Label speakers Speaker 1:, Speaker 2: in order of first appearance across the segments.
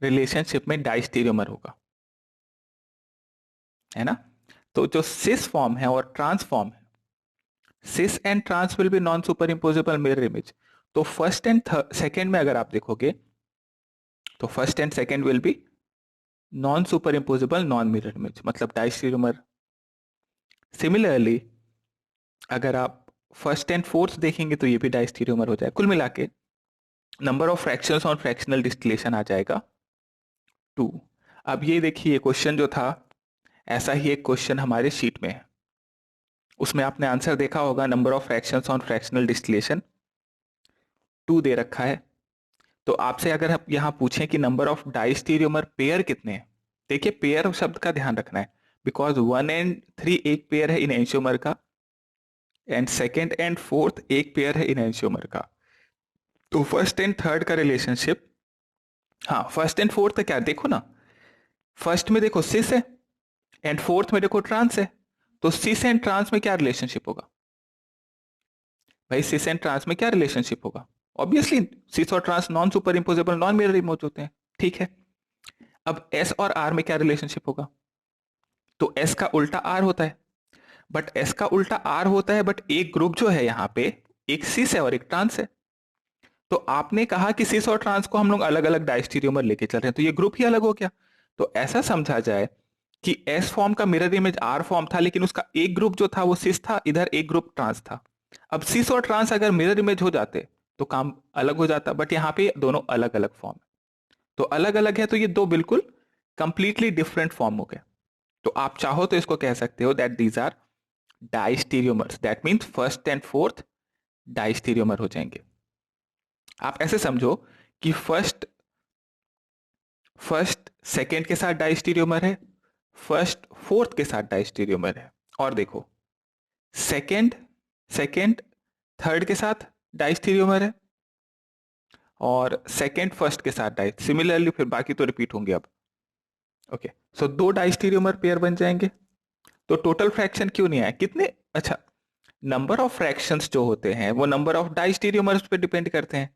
Speaker 1: Relationship में डाइस्टीरियोमर होगा, है ना। तो जो सिस फॉर्म है और ट्रांस फॉर्म है, cis and trans will be non super imposable mirror image. तो फर्स्ट एंड सेकेंड में अगर आप देखोगे तो first and second will be non super imposable non mirror image, मतलब डाइस्टीरियोमर। सिमिलरली अगर आप फर्स्ट एंड फोर्थ देखेंगे तो ये भी डाइस्टीरियोमर हो जाएगा। कुल मिला के number of fractions on fractional distillation आ जाएगा 2। अब ये देखिए क्वेश्चन जो था, ऐसा ही एक क्वेश्चन हमारे शीट में है, उसमें आपने आंसर देखा होगा, number of fractions on fractional distillation 2 दे रखा है। तो आपसे अगर हम यहाँ पूछें कि नंबर ऑफ डाइस्टीरियोमर पेयर कितने हैं, देखिए पेयर शब्द का ध्यान रखना है, बिकॉज 1 एंड 3 एक पेयर है इनएंशियोमर का, एंड सेकेंड एंड फोर्थ एक पेयर है इनएंशियोमर का। तो फर्स्ट एंड थर्ड का रिलेशनशिप, हाँ फर्स्ट एंड फोर्थ क्या देखो ना, फर्स्ट में देखो सिस है एंड फोर्थ में देखो ट्रांस है, तो सिस एंड ट्रांस में क्या रिलेशनशिप होगा भाई, सिस एंड ट्रांस में क्या रिलेशनशिप होगा, ऑब्वियसली सिस और trans non super imposable non mirror image होते हैं, ठीक है। अब एस और आर में क्या रिलेशनशिप होगा, तो एस का उल्टा आर होता है, बट एस का उल्टा आर होता है, बट एक ग्रुप जो है यहाँ पे एक सिस है और एक ट्रांस है। तो आपने कहा कि सिस और ट्रांस को हम लोग अलग अलग डाइस्टीरियोमर लेके चल रहे हैं, तो ये ग्रुप ही अलग हो गया। तो ऐसा समझा जाए कि एस फॉर्म का मिरर इमेज आर फॉर्म था, लेकिन उसका एक ग्रुप जो था वो सिस था, इधर एक ग्रुप ट्रांस था। अब सिस और ट्रांस अगर मिरर इमेज हो जाते तो काम अलग हो जाता, बट यहाँ पे दोनों अलग अलग फॉर्म है, तो अलग अलग है, तो ये दो बिल्कुल कंप्लीटली डिफरेंट फॉर्म हो गए। तो आप चाहो तो इसको कह सकते हो that these are diastereomers, that means first and fourth diastereomer हो जाएंगे। आप ऐसे समझो कि फर्स्ट फर्स्ट सेकेंड के साथ डाइस्टीरियोमर है, फर्स्ट फोर्थ के साथ डाइस्टीरियोमर है, और देखो सेकेंड सेकेंड थर्ड के साथ डाइस्टीरियोमर है, और सेकेंड फर्स्ट के साथ डाइ, सिमिलरली फिर बाकी तो रिपीट होंगे अब। ओके, सो दो डाइस्टीरियोमर पेयर बन जाएंगे। तो टोटल फ्रैक्शन क्यों नहीं आया, कितने, अच्छा नंबर ऑफ फ्रैक्शंस जो होते हैं वो नंबर ऑफ डाइस्टीरियोमर्स पे डिपेंड करते हैं,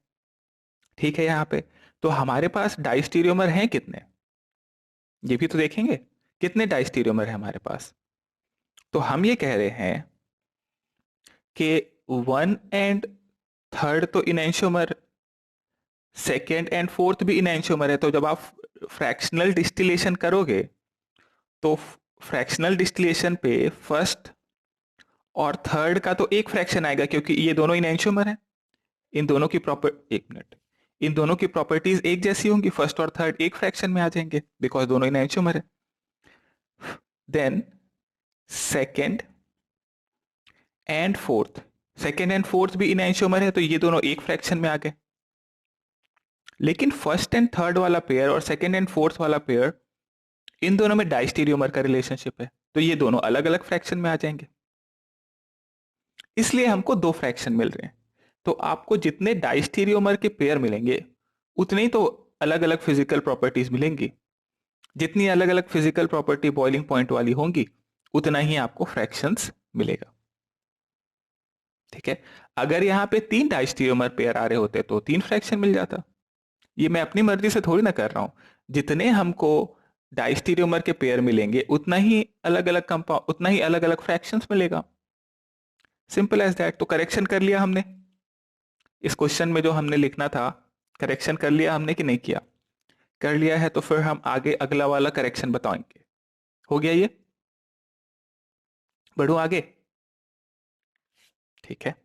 Speaker 1: ठीक है। यहाँ पे तो हमारे पास डाइस्टीरियोमर हैं कितने, ये भी तो देखेंगे, कितने डाइस्टीरियोमर है हमारे पास। तो हम ये कह रहे हैं कि 1 एंड थर्ड तो इनएंशियोमर, सेकेंड एंड फोर्थ भी इनएंशियोमर है। तो जब आप फ्रैक्शनल डिस्टिलेशन करोगे तो फ्रैक्शनल डिस्टिलेशन पे फर्स्ट और थर्ड का तो एक फ्रैक्शन आएगा, क्योंकि ये दोनों इनएंशियोमर है, इन दोनों की एक मिनट, इन दोनों की प्रॉपर्टीज एक जैसी होंगी, फर्स्ट और थर्ड एक फ्रैक्शन में आ जाएंगे बिकॉज दोनों इनएंशियोमर है। Then second and fourth, second and fourth भी इनएंशियोमर है, तो ये दोनों एक फ्रैक्शन में आ गए। लेकिन फर्स्ट एंड थर्ड वाला पेयर और सेकेंड एंड फोर्थ वाला पेयर, इन दोनों में डाइस्टीरियोमर का रिलेशनशिप है, तो ये दोनों अलग अलग फ्रैक्शन में आ जाएंगे, इसलिए हमको दो फ्रैक्शन मिल रहे हैं। तो आपको जितने डाइस्टीरियोमर के पेयर मिलेंगे उतने ही तो अलग अलग फिजिकल प्रॉपर्टीज मिलेंगी, जितनी अलग अलग फिजिकल प्रॉपर्टी बॉइलिंग पॉइंट वाली होंगी उतना ही आपको फ्रैक्शंस मिलेगा, ठीक है। अगर यहाँ पे 3 डाइस्टीरियोमर पेयर आ रहे होते तो 3 फ्रैक्शन मिल जाता। ये मैं अपनी मर्जी से थोड़ी ना कर रहा हूं, जितने हमको डाइस्टीरियोमर के पेयर मिलेंगे उतना ही अलग अलग कंपाउंड, उतना ही अलग अलग फ्रैक्शंस मिलेगा, सिंपल एज दैट। तो करेक्शन कर लिया हमने, इस क्वेश्चन में जो हमने लिखना था करेक्शन कर लिया हमने कि नहीं किया, कर लिया है। तो फिर हम आगे अगला वाला करेक्शन बताएंगे। हो गया ये, बढ़ू आगे, ठीक है।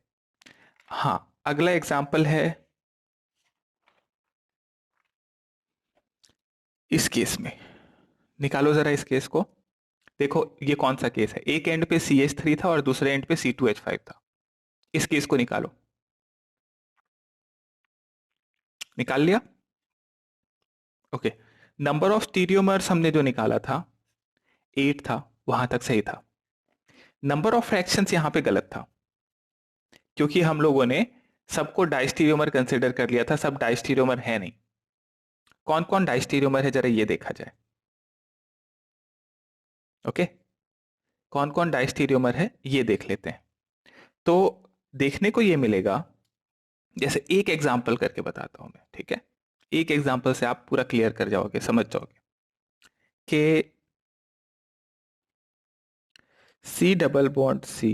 Speaker 1: हाँ अगला एग्जाम्पल है इस केस में, निकालो जरा इस केस को। देखो ये कौन सा केस है, एक एंड पे CH3 था और दूसरे एंड पे C2H5 था, इस केस को निकालो। निकाल लिया, ओके। नंबर ऑफ स्टीरियोमर्स हमने जो निकाला था 8 था, वहां तक सही था। नंबर ऑफ फ्रैक्शंस यहां पे गलत था, क्योंकि हम लोगों ने सबको डाइस्टीरियोमर कंसिडर कर लिया था, सब डाइस्टीरियोमर है नहीं। कौन कौन डाइस्टीरियोमर है जरा ये देखा जाए, ओके। कौन कौन डाइस्टीरियोमर है ये देख लेते हैं। तो देखने को ये मिलेगा, जैसे एक एग्जांपल करके बताता हूं मैं, ठीक है। एक एग्जांपल से आप पूरा क्लियर कर जाओगे, समझ जाओगे कि सी डबल बॉन्ड सी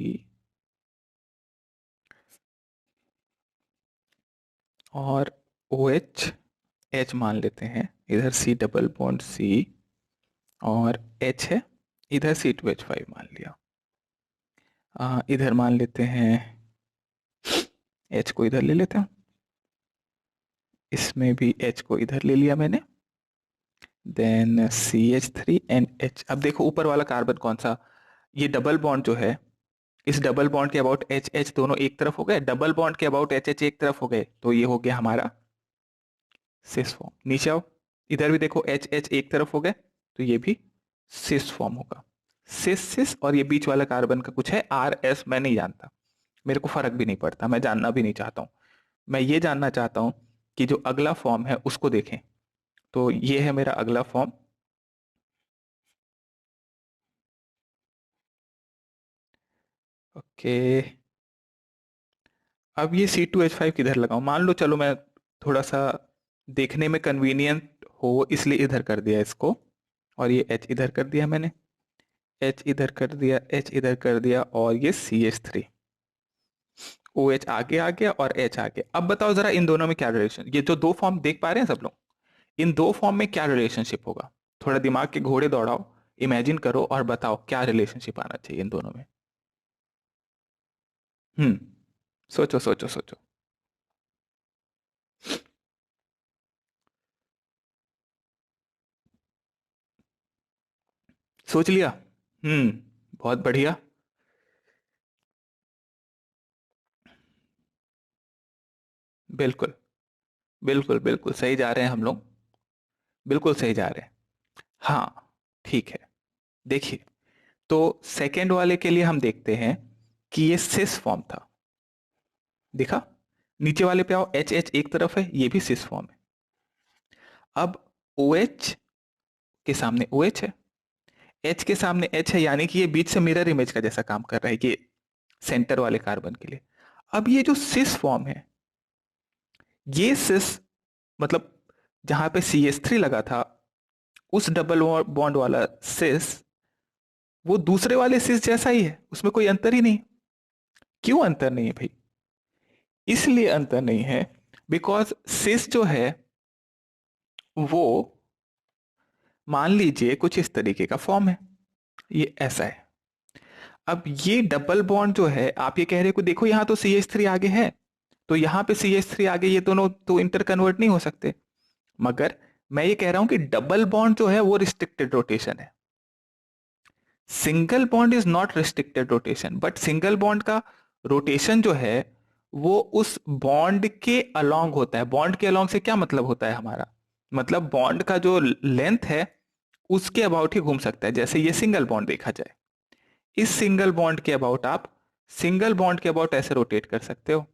Speaker 1: और ओ एच, एच मान लेते हैं, इधर सी डबल बॉन्ड सी और एच है, इधर C2H5 मान लिया। इधर मान लेते हैं, एच को इधर ले लेते हैं, इसमें भी एच को इधर ले लिया मैंने, देन CH3 NH। अब देखो ऊपर वाला कार्बन कौन सा, ये डबल बॉन्ड जो है, इस डबल बॉन्ड के अबाउट एच एच दोनों एक तरफ हो गए, डबल बॉन्ड के अबाउट एच एच एक तरफ हो गए, तो ये हो गया हमारा सिस फॉर्म। नीचे आओ, इधर भी देखो एच एच एक तरफ हो गए, तो ये भी सिस फॉर्म होगा। सिस सिस, और ये बीच वाला कार्बन का कुछ है RS, मैं नहीं जानता, मेरे को फर्क भी नहीं पड़ता, मैं जानना भी नहीं चाहता हूं। मैं ये जानना चाहता हूं कि जो अगला फॉर्म है उसको देखें। तो ये है मेरा अगला फॉर्म, ओके। अब ये C2H5 किधर लगाऊं, मान लो, चलो मैं थोड़ा सा देखने में कन्वीनियंट हो इसलिए इधर कर दिया इसको, और ये H इधर कर दिया मैंने, H इधर कर दिया, H इधर कर दिया, और ये CH3, OH आगे आ गया और H आ गया। अब बताओ जरा इन दोनों में क्या रिलेशन, ये जो दो फॉर्म देख पा रहे हैं सब लोग, इन दो फॉर्म में क्या रिलेशनशिप होगा? थोड़ा दिमाग के घोड़े दौड़ाओ, इमेजिन करो और बताओ क्या रिलेशनशिप आना चाहिए इन दोनों में। हम्म, सोचो सोचो सोचो। सोच लिया? हम्म, बहुत बढ़िया। बिल्कुल बिल्कुल बिल्कुल सही जा रहे हैं हम लोग, बिल्कुल सही जा रहे हैं। हाँ, ठीक है। देखिए, तो सेकंड वाले के लिए हम देखते हैं कि ये सिस फॉर्म था, दिखा? नीचे वाले पे आओ, एच एच एक तरफ है, ये भी सिस फॉर्म है। अब ओ एच के सामने ओ एच है, एच के सामने एच है, यानी कि ये बीच से मिरर इमेज का जैसा काम कर रहा है ये सेंटर वाले कार्बन के लिए। अब ये जो सिस फॉर्म है, ये सिस मतलब जहां पे CH3 लगा था, उस डबल बॉन्ड वाला सिस वो दूसरे वाले सिस जैसा ही है, उसमें कोई अंतर ही नहीं। क्यों अंतर नहीं है भाई? इसलिए अंतर नहीं है बिकॉज सिस जो है वो, मान लीजिए कुछ इस तरीके का फॉर्म है, ये ऐसा है। अब ये डबल बॉन्ड जो है, आप ये कह रहे हो कि देखो यहां तो CH3 आगे है, तो यहां पे CH3 आगे, ये दोनों तो इंटर कन्वर्ट नहीं हो सकते। मगर मैं ये कह रहा हूं कि डबल बॉन्ड जो है वो रिस्ट्रिक्टेड रोटेशन है, single bond is not restricted rotation. But single bond का रोटेशन जो है वो उस बॉन्ड के अलोंग होता है। बॉन्ड के अलोंग से क्या मतलब होता है हमारा, मतलब बॉन्ड का जो लेंथ है उसके अबाउट ही घूम सकता है। जैसे ये सिंगल बॉन्ड देखा जाए, इस सिंगल बॉन्ड के अबाउट आप सिंगल बॉन्ड के अबाउट ऐसे रोटेट कर सकते हो,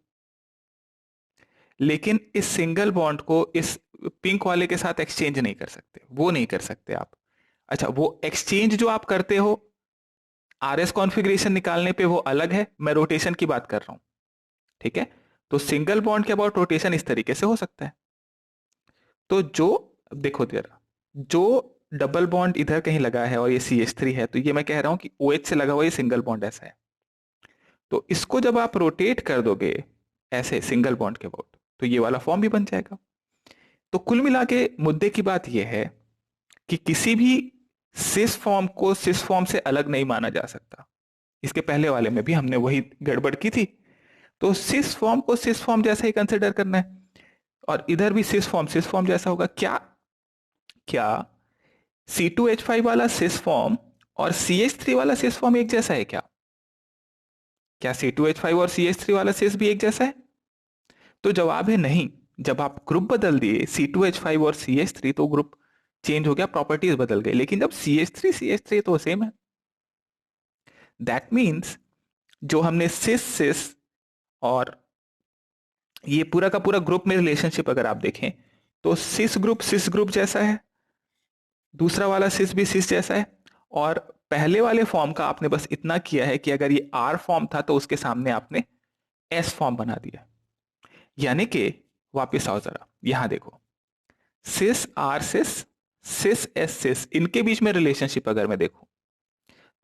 Speaker 1: लेकिन इस सिंगल बॉन्ड को इस पिंक वाले के साथ एक्सचेंज नहीं कर सकते, वो नहीं कर सकते आप। अच्छा, वो एक्सचेंज जो आप करते हो RS कॉन्फ़िगरेशन निकालने पे वो अलग है, मैं रोटेशन की बात कर रहा हूं, ठीक है? तो सिंगल बॉन्ड के अबाउट रोटेशन इस तरीके से हो सकता है। तो जो, देखो जरा, जो डबल बॉन्ड इधर कहीं लगा है और ये CH3 है, तो ये मैं कह रहा हूं कि OH से लगा हुआ ये सिंगल बॉन्ड ऐसा है। तो इसको जब आप रोटेट कर दोगे ऐसे सिंगल बॉन्ड के अबाउट, तो ये वाला फॉर्म भी बन जाएगा। तो कुल मिला के मुद्दे की बात यह है कि किसी भी सिस फॉर्म को सिस फॉर्म से अलग नहीं माना जा सकता। इसके पहले वाले में भी हमने वही गड़बड़ की थी। तो सिस फॉर्म को सिस फॉर्म जैसा ही कंसिडर करना है, और इधर भी सिस फॉर्म जैसा होगा। क्या क्या C2H5 वाला सिस फॉर्म और CH3 वाला सिस फॉर्म एक जैसा है क्या? क्या C2H5 और CH3 वाला सिस भी एक जैसा है? तो जवाब है नहीं। जब आप ग्रुप बदल दिए C2H5 और CH3, तो ग्रुप चेंज हो गया, प्रॉपर्टीज बदल गई, लेकिन जब CH3 तो सेम है। दैट मीन्स जो हमने सिस सिस और ये पूरा का पूरा ग्रुप में रिलेशनशिप अगर आप देखें, तो सिस ग्रुप जैसा है, दूसरा वाला सिस भी सिस जैसा है, और पहले वाले फॉर्म का आपने बस इतना किया है कि अगर ये R फॉर्म था तो उसके सामने आपने S फॉर्म बना दिया। यानी कि वापस आओ जरा, यहां देखो, सिस आर सिस, सिस एस सिस, इनके बीच में रिलेशनशिप अगर मैं देखूं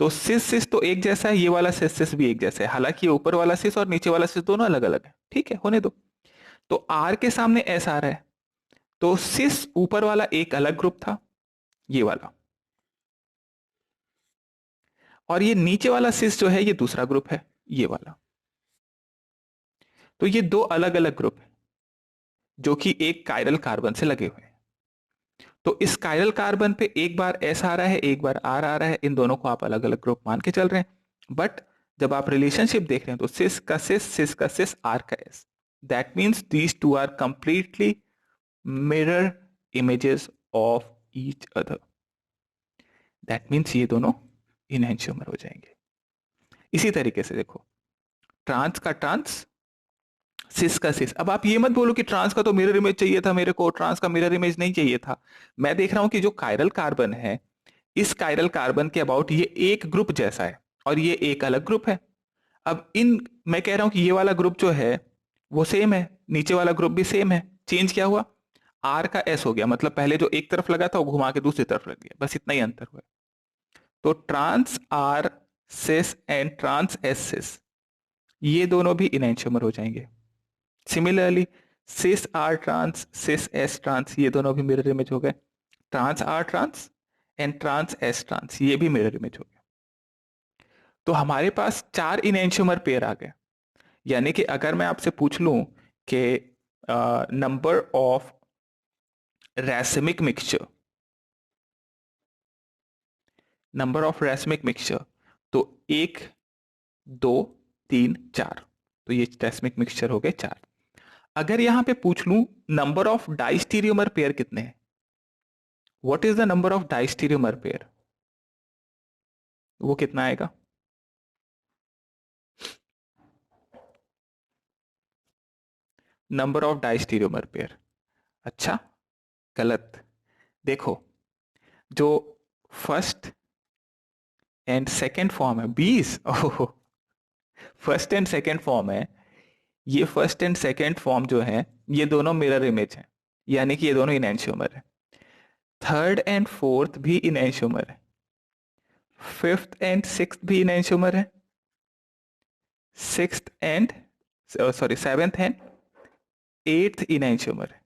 Speaker 1: तो सिस सिस तो एक जैसा है, ये वाला सिस सिस भी एक जैसा है, हालांकि ये ऊपर वाला सिस और नीचे वाला सिस दोनों अलग अलग है, ठीक है होने दो। तो आर के सामने एस आ रहा है, तो सिस ऊपर वाला एक अलग ग्रुप था, ये वाला, और ये नीचे वाला सिस जो है ये दूसरा ग्रुप है, ये वाला। तो ये दो अलग अलग ग्रुप है जो कि एक कायरल कार्बन से लगे हुए हैं। तो इस कायरल कार्बन पे एक बार एस आ रहा है, एक बार आर आ रहा है, इन दोनों को आप अलग अलग ग्रुप मान के चल रहे हैं, बट जब आप रिलेशनशिप देख रहे हैं तो सिस का सिस, आर का S, that means these two are completely mirror images of each other. That means ये दोनों इनहेंशियोमर हो जाएंगे। इसी तरीके से देखो, ट्रांस का ट्रांस, सिस का सिस। अब आप ये मत बोलो कि ट्रांस का तो मिरर इमेज चाहिए था मेरे को, ट्रांस का मिरर इमेज नहीं चाहिए था। मैं देख रहा हूं कि जो कायरल कार्बन है, इस कायरल कार्बन के अबाउट ये एक ग्रुप जैसा है और ये एक अलग ग्रुप है। अब इन, मैं कह रहा हूं कि ये वाला ग्रुप जो है वो सेम है, नीचे वाला ग्रुप भी सेम है, चेंज क्या हुआ, आर का एस हो गया, मतलब पहले जो एक तरफ लगा था वो घुमा के दूसरी तरफ लग गया, बस इतना ही अंतर हुआ। तो trans are cis and trans S cis, ये दोनों भी इनएंशियोमर हो जाएंगे। Similarly cis R trans, cis S trans, ये दोनों भी मिरर इमेज हो गए। Trans R trans and trans S trans, ये भी मिरर इमेज हो गए। तो हमारे पास 4 इनएंशियोमर पेयर आ गए। यानी कि अगर मैं आपसे पूछ लूं कि number of racemic mixture, number of racemic mixture, तो 1 2 3 4, तो ये रैसमिक मिक्सचर हो गए 4। अगर यहां पे पूछ लूं नंबर ऑफ डाइस्टीरियोमर पेयर कितने हैं, what is the number of diastereomer pair, वो कितना आएगा? नंबर ऑफ डाइस्टीरियोमर पेयर, अच्छा गलत। देखो, जो फर्स्ट एंड सेकेंड फॉर्म है 20, ओह, फर्स्ट एंड सेकेंड फॉर्म है, ये फर्स्ट एंड सेकेंड फॉर्म जो है ये दोनों मिरर इमेज है, यानी कि ये दोनों इनएंशियोमर है। थर्ड एंड फोर्थ भी इनएंशियोमर है, फिफ्थ एंड सिक्स्थ भी इनएंशियोमर है, sixth and, sorry seventh and eighth enantiomer है।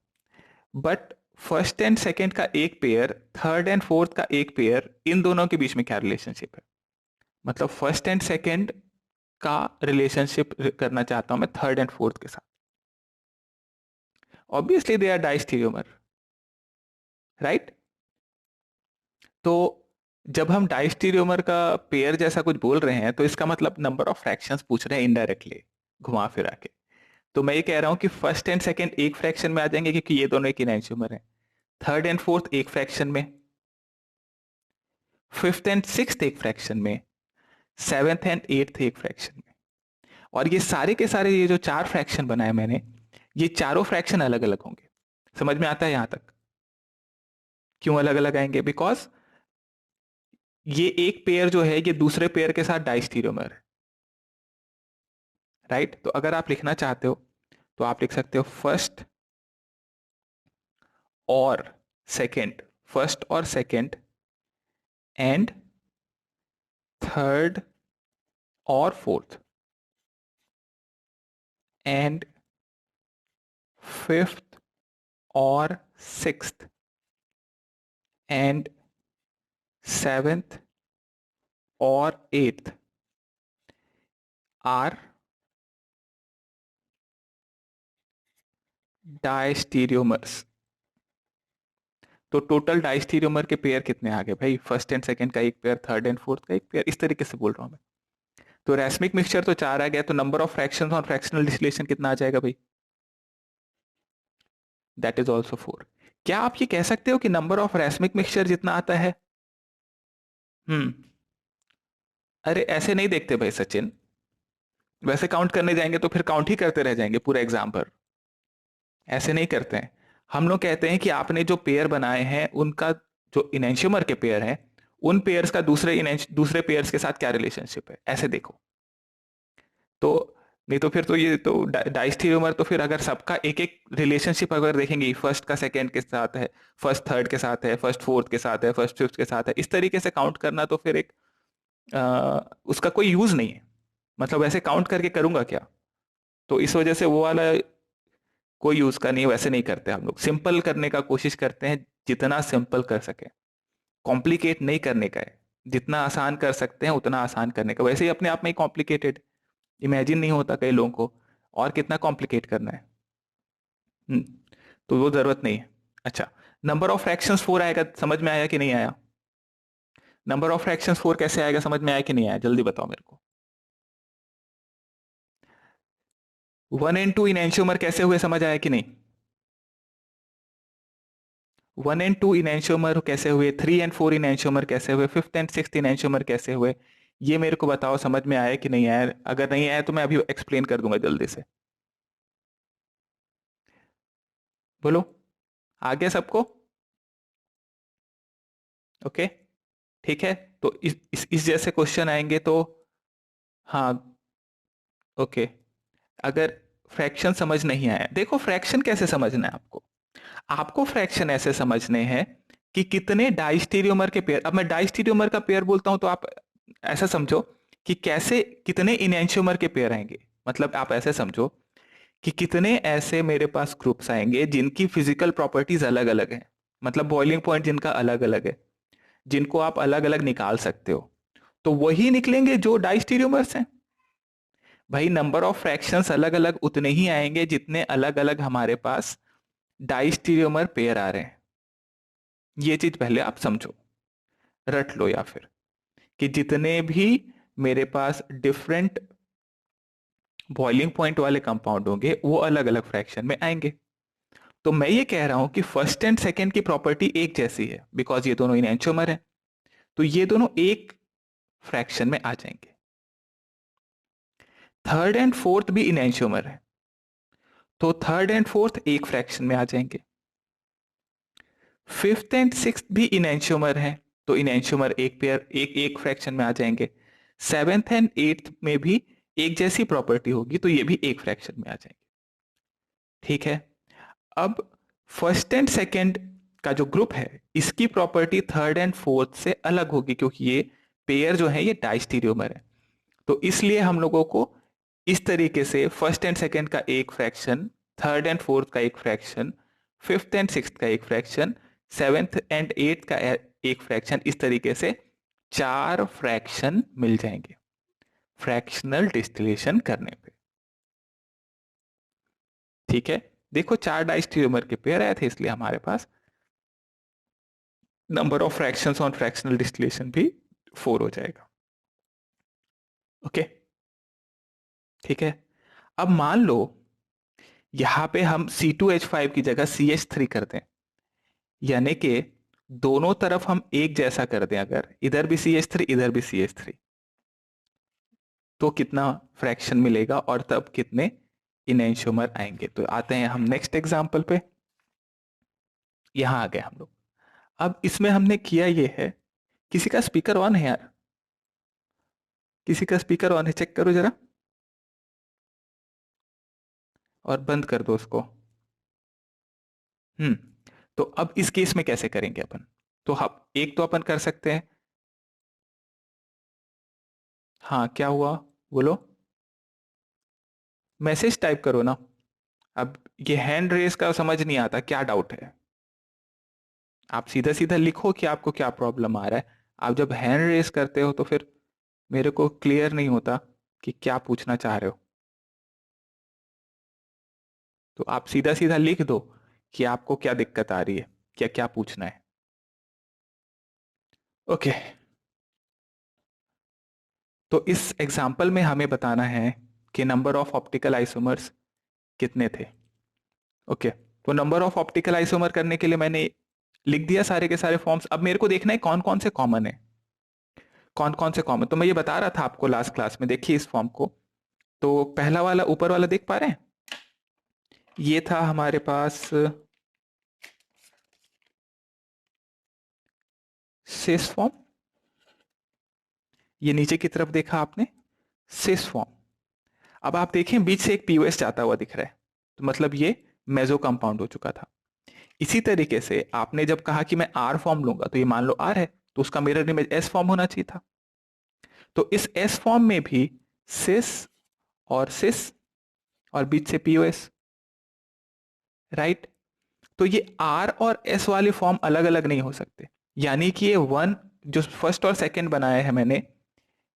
Speaker 1: बट फर्स्ट एंड सेकेंड का एक पेयर, थर्ड एंड फोर्थ का एक पेयर, इन दोनों के बीच में क्या रिलेशनशिप है? मतलब फर्स्ट एंड सेकेंड का रिलेशनशिप करना चाहता हूं मैं थर्ड एंड फोर्थ के साथ, ऑब्वियसली दे आर डाइस्टीरियोमर, राइट? तो जब हम डाइस्टीरियोमर का पेयर जैसा कुछ बोल रहे हैं तो इसका मतलब नंबर ऑफ फ्रैक्शंस पूछ रहे हैं इनडायरेक्टली, घुमा फिरा के। तो मैं ये कह रहा हूं कि फर्स्ट एंड सेकेंड एक फ्रैक्शन में आ जाएंगे क्योंकि ये दोनों एक इनएंशियोमर है, थर्ड एंड फोर्थ एक फ्रैक्शन में, फिफ्थ एंड सिक्स्थ एक फ्रैक्शन में, सेवेंथ एंड एट्थ एक फ्रैक्शन में। और ये सारे के सारे, ये जो 4 फ्रैक्शन बनाए मैंने, ये चारों फ्रैक्शन अलग अलग होंगे। समझ में आता है यहां तक? क्यों अलग अलग आएंगे? बिकॉज ये एक पेयर जो है ये दूसरे पेयर के साथ डाइस्टीरियोमर है, राइट? तो अगर आप लिखना चाहते हो तो आप लिख सकते हो फर्स्ट और सेकेंड, फर्स्ट और सेकेंड एंड थर्ड और फोर्थ एंड फिफ्थ और सिक्स्थ एंड सेवेंथ और एट्थ आर डाइस्टीरियोमर्स। तो टोटल डाइस्टीरियोमर के पेयर कितने आ गए भाई? फर्स्ट एंड सेकंड का एक पेयर, थर्ड एंड फोर्थ का एक पेयर, इस तरीके से बोल रहा हूं मैं। तो रैसमिक मिक्सचर तो 4 आ गया, तो नंबर ऑफ फ्रैक्शंस और फ्रैक्शनल डिस्टिलेशन कितना आ जाएगा भाई? That is also 4। क्या आप ये कह सकते हो कि नंबर ऑफ रैसमिक मिक्सचर जितना आता है, हम्म, अरे ऐसे नहीं देखते भाई सचिन, वैसे काउंट करने जाएंगे तो फिर काउंट ही करते रह जाएंगे पूरे एग्जाम पर, ऐसे नहीं करते हैं। हम लोग कहते हैं कि आपने जो पेयर बनाए हैं उनका, जो इनेंशियोमर के पेयर हैं, उन पेयर्स का दूसरे पेयर्स के साथ क्या रिलेशनशिप है, ऐसे देखो। तो नहीं तो फिर तो ये तो डाइस्टीरियोमर तो फिर अगर सबका एक एक रिलेशनशिप अगर देखेंगे, फर्स्ट का सेकंड के साथ है, फर्स्ट थर्ड के साथ है, फर्स्ट फोर्थ के साथ है, फर्स्ट फिफ्थ के साथ है, इस तरीके से काउंट करना तो फिर एक उसका कोई यूज नहीं है। मतलब ऐसे काउंट करके करूंगा क्या? तो इस वजह से वो वाला कोई यूज का नहीं है, वैसे नहीं करते हम लोग। सिंपल करने का कोशिश करते हैं, जितना सिंपल कर सके, कॉम्प्लिकेट नहीं करने का है। जितना आसान कर सकते हैं उतना आसान करने का। वैसे ही अपने आप में ही कॉम्प्लिकेटेड इमेजिन नहीं होता कई लोगों को, और कितना कॉम्प्लिकेट करना है। हम्म, तो वो जरूरत नहीं है। अच्छा, नंबर ऑफ फ्रैक्शंस 4 आएगा, समझ में आया कि नहीं आया? नंबर ऑफ फ्रैक्शंस 4 कैसे आएगा, समझ में आया कि नहीं आया? जल्दी बताओ मेरे को। 1 एंड 2 इन एंशियोमर कैसे हुए, समझ आया कि नहीं? 1 एंड 2 इन एंशियोमर कैसे हुए, 3 एंड 4 इन एंशियोमर कैसे हुए, 5th एंड 6th इन एंशियोमर कैसे हुए? ये मेरे को बताओ, समझ में आया कि नहीं आया? अगर नहीं आया तो मैं अभी एक्सप्लेन कर दूंगा जल्दी से। बोलो, आ गया सबको? ओके, ठीक है। तो इस जैसे क्वेश्चन आएंगे तो, हाँ, ओके। अगर फ्रैक्शन समझ नहीं आया, देखो फ्रैक्शन कैसे समझना है आपको। आपको फ्रैक्शन ऐसे समझने हैं कि कितने डाइस्टेरियोमर के पेयर। अब मैं डाइस्टेरियोमर का पेयर बोलता हूं तो आप ऐसा समझो कि कैसे कितने इनएंशियोमर के पेयर आएंगे। मतलब आप ऐसे समझो कि कितने ऐसे मेरे पास ग्रुप्स आएंगे जिनकी फिजिकल प्रॉपर्टीज अलग अलग हैं। मतलब बॉइलिंग पॉइंट जिनका अलग अलग है, जिनको आप अलग अलग निकाल सकते हो, तो वही निकलेंगे जो डाइस्टेरियोमर्स हैं। भाई नंबर ऑफ फ्रैक्शंस अलग अलग उतने ही आएंगे जितने अलग अलग हमारे पास डाइस्टेरियोमर पेयर आ रहे हैं। ये चीज पहले आप समझो, रट लो, या फिर कि जितने भी मेरे पास डिफरेंट बॉइलिंग पॉइंट वाले कंपाउंड होंगे वो अलग अलग फ्रैक्शन में आएंगे। तो मैं ये कह रहा हूं कि फर्स्ट एंड सेकंड की प्रॉपर्टी एक जैसी है, बिकॉज ये दोनों इनएंशियोमर हैं। तो ये दोनों एक फ्रैक्शन में आ जाएंगे। थर्ड एंड फोर्थ भी इनएंशियोमर है, तो थर्ड एंड फोर्थ एक फ्रैक्शन में आ जाएंगे। फिफ्थ एंड सिक्स्थ भी इनएंशियोमर है, तो इनएंशियोमर एक पेयर एक एक फ्रैक्शन में आ जाएंगे। सेवेंथ एंड एट्थ में भी एक जैसी प्रॉपर्टी होगी, तो ये भी एक फ्रैक्शन में आ जाएंगे। ठीक है। अब फर्स्ट एंड सेकंड का जो ग्रुप है, इसकी प्रॉपर्टी थर्ड एंड फोर्थ से अलग होगी, क्योंकि ये पेयर जो है ये डाइस्टेरियोमर है। तो इसलिए हम लोगों को इस तरीके से फर्स्ट एंड सेकंड का एक फ्रैक्शन, थर्ड एंड फोर्थ का एक फ्रैक्शन, फिफ्थ एंड सिक्स्थ का एक फ्रैक्शन, सेवेंथ एंड एट्थ का एक फ्रैक्शन, इस तरीके से 4 फ्रैक्शन मिल जाएंगे फ्रैक्शनल डिस्टिलेशन करने पे। ठीक है। देखो 4 डाइस्टेरियोमर के पेयर आए थे, इसलिए हमारे पास number of fractions on fractional distillation भी 4 हो जाएगा। ओके, ठीक है। अब मान लो यहां पे हम C2H5 की जगह CH3 कर दें, यानी कि दोनों तरफ हम एक जैसा कर दें। अगर इधर भी CH3 इधर भी CH3, तो कितना फ्रैक्शन मिलेगा और तब कितने इनएंशियोमर आएंगे? तो आते हैं हम नेक्स्ट एग्जांपल पे। यहां आ गए हम लोग। अब इसमें हमने किया ये है, किसी का स्पीकर ऑन है यार? किसी का स्पीकर ऑन है, चेक करो जरा, और बंद कर दो उसको। हम्म। तो अब इस केस में कैसे करेंगे अपन? तो हम एक तो अपन कर सकते हैं, हाँ क्या हुआ, बोलो। मैसेज टाइप करो ना। अब ये हैंड रेस का समझ नहीं आता, क्या डाउट है? आप सीधा सीधा लिखो कि आपको क्या प्रॉब्लम आ रहा है। आप जब हैंड रेस करते हो तो फिर मेरे को क्लियर नहीं होता कि क्या पूछना चाह रहे हो। तो आप सीधा सीधा लिख दो कि आपको क्या दिक्कत आ रही है, क्या क्या पूछना है। ओके, तो इस एग्जाम्पल में हमें बताना है कि नंबर ऑफ ऑप्टिकल आइसोमर्स कितने थे। ओके, तो नंबर ऑफ ऑप्टिकल आइसोमर करने के लिए मैंने लिख दिया सारे के सारे फॉर्म्स। अब मेरे को देखना है कौन कौन से कॉमन है, कौन कौन से कॉमन। तो मैं ये बता रहा था आपको लास्ट क्लास में, देखिए इस फॉर्म को। तो पहला वाला ऊपर वाला देख पा रहे हैं, ये था हमारे पास सिस फॉर्म। ये नीचे की तरफ देखा आपने, सिस फॉर्म। अब आप देखें बीच से एक पीओएस जाता हुआ दिख रहा है, तो मतलब ये मेसो कंपाउंड हो चुका था। इसी तरीके से आपने जब कहा कि मैं आर फॉर्म लूंगा, तो ये मान लो आर है, तो उसका मिरर इमेज एस फॉर्म होना चाहिए था। तो इस एस फॉर्म में भी सिस और सिस और बीच से पीओएस, राइट। तो ये आर और एस वाले फॉर्म अलग अलग नहीं हो सकते, यानी कि ये वन जो फर्स्ट और सेकंड बनाया है मैंने,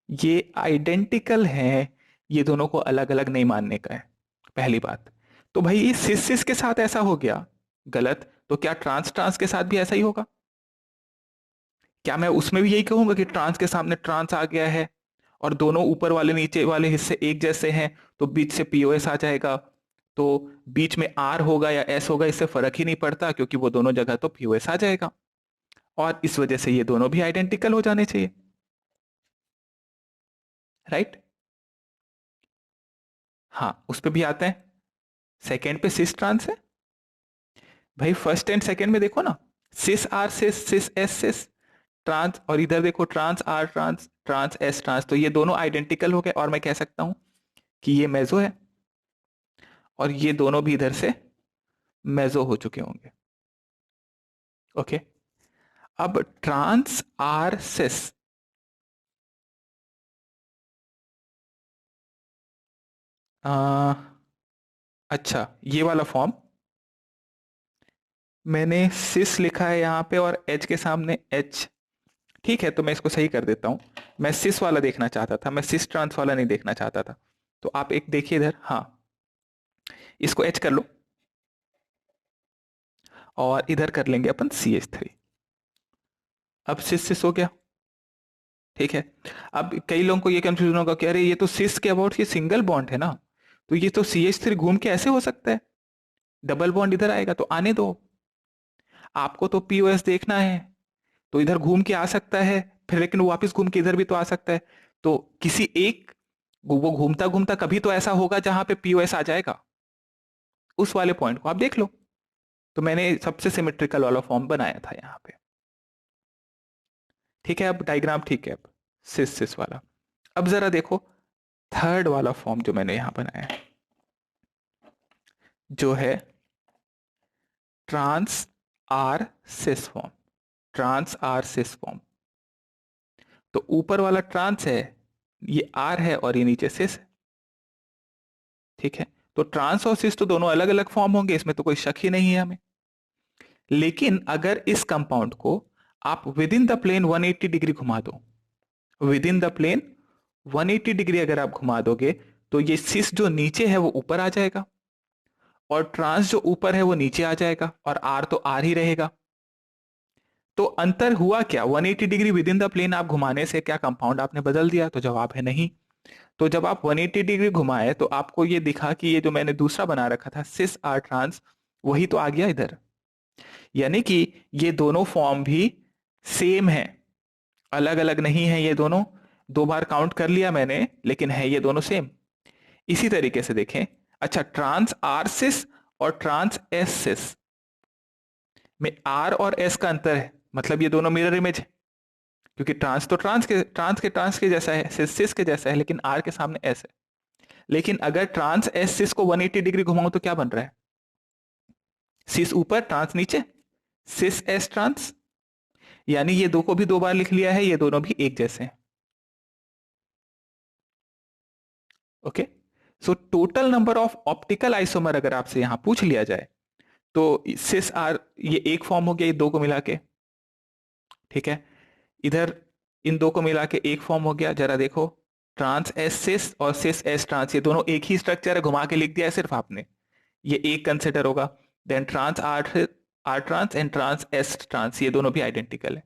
Speaker 1: ये आइडेंटिकल है, ये दोनों को अलग अलग नहीं मानने का है, पहली बात। तो भाई ये सिस सिस के साथ ऐसा हो गया, गलत। तो क्या ट्रांस ट्रांस के साथ भी ऐसा ही होगा? क्या मैं उसमें भी यही कहूंगा कि ट्रांस के सामने ट्रांस आ गया है और दोनों ऊपर वाले नीचे वाले हिस्से एक जैसे हैं, तो बीच से पीओएस आ जाएगा। तो बीच में आर होगा या एस होगा, इससे फर्क ही नहीं पड़ता, क्योंकि वो दोनों जगह तो पीओएस आ जाएगा, और इस वजह से ये दोनों भी आइडेंटिकल हो जाने चाहिए, राइट। हाँ, उस पे भी आते हैं। सेकेंड पे सिस ट्रांस है भाई, फर्स्ट एंड सेकेंड में देखो ना, cis R cis, cis S cis, trans, और इधर देखो trans R trans, trans S trans, तो ये दोनों आइडेंटिकल हो गए, और मैं कह सकता हूं कि ये मेसो है, और ये दोनों भी इधर से मेसो हो चुके होंगे। ओके, अब ट्रांस आर सिस, अच्छा ये वाला फॉर्म, मैंने सिस लिखा है यहाँ पे और एच के सामने एच, ठीक है, तो मैं इसको सही कर देता हूं। मैं सिस वाला देखना चाहता था, मैं सिस ट्रांस वाला नहीं देखना चाहता था। तो आप एक देखिए इधर, हाँ, इसको एच कर लो, और इधर कर लेंगे अपन CH3। अब सिस सिस हो गया, ठीक है। अब कई लोगों को ये कंफ्यूजन होगा कि अरे ये तो सिस के अबाउट ये सिंगल बॉन्ड है ना, तो ये तो CH3 घूम के ऐसे हो सकता है, डबल बॉन्ड इधर आएगा, तो आने दो, आपको तो पीओएस देखना है, तो इधर घूम के आ सकता है, फिर लेकिन वो वापस घूम के इधर भी तो आ सकता है। तो किसी एक, वो घूमता घूमता कभी तो ऐसा होगा जहां पे पीओएस आ जाएगा, उस वाले पॉइंट को आप देख लो। तो मैंने सबसे सिमेट्रिकल वाला फॉर्म बनाया था यहाँ पे, ठीक है। अब डायग्राम ठीक है, अब सिस सिस वाला। अब जरा देखो थर्ड वाला फॉर्म जो मैंने यहां बनाया है, जो है trans are cis form, trans are cis form. तो ऊपर वाला ट्रांस है, ये आर है, और ये नीचे सिस है, ठीक है। तो ट्रांस और सिस तो दोनों अलग अलग फॉर्म होंगे, इसमें तो कोई शक ही नहीं है हमें। लेकिन अगर इस कंपाउंड को आप within the plane 180 degree घुमा दो, within the plane 180 degree अगर आप घुमा दोगे, तो ये सिस जो नीचे है वो ऊपर आ जाएगा, और ट्रांस जो ऊपर है वो नीचे आ जाएगा, और आर तो आर ही रहेगा। तो अंतर हुआ क्या, 180 degree within the plane आप घुमाने से क्या कंपाउंड आपने बदल दिया? तो जवाब है नहीं। तो जब आप 180 डिग्री घुमाए, तो आपको ये दिखा कि ये जो मैंने दूसरा बना रखा था सिस आर ट्रांस, वही तो आ गया इधर। यानी कि ये दोनों फॉर्म भी सेम है, अलग अलग नहीं है ये दोनों। दो बार काउंट कर लिया मैंने, लेकिन है ये दोनों सेम। इसी तरीके से देखें, अच्छा ट्रांस आर सिस और ट्रांस एस सिस में आर और एस का अंतर है, मतलब ये दोनों मिरर इमेज है, क्योंकि ट्रांस तो ट्रांस के जैसा है, सिस सिस के जैसा है, लेकिन आर के सामने एस है। लेकिन अगर ट्रांस एस सिस को 180 डिग्री घुमाऊं तो क्या बन रहा है? सिस ऊपर ट्रांस नीचे, सिस एस ट्रांस, यानी ये दो को भी दो बार लिख लिया है, ये दोनों भी एक जैसे हैं। Okay, so total number of optical isomer अगर आपसे यहां पूछ लिया जाए, तो सिस आर ये एक फॉर्म हो गया, ये दो को मिला के, ठीक है। इधर इन दो को मिला के एक फॉर्म हो गया, जरा देखो, ट्रांस एस सिस और सिस एस ट्रांस, ये दोनों एक ही स्ट्रक्चर है, घुमा के लिख दिया है सिर्फ आपने, ये एक कंसिडर होगा। Then trans R R trans and trans S trans, ये दोनों भी आइडेंटिकल है।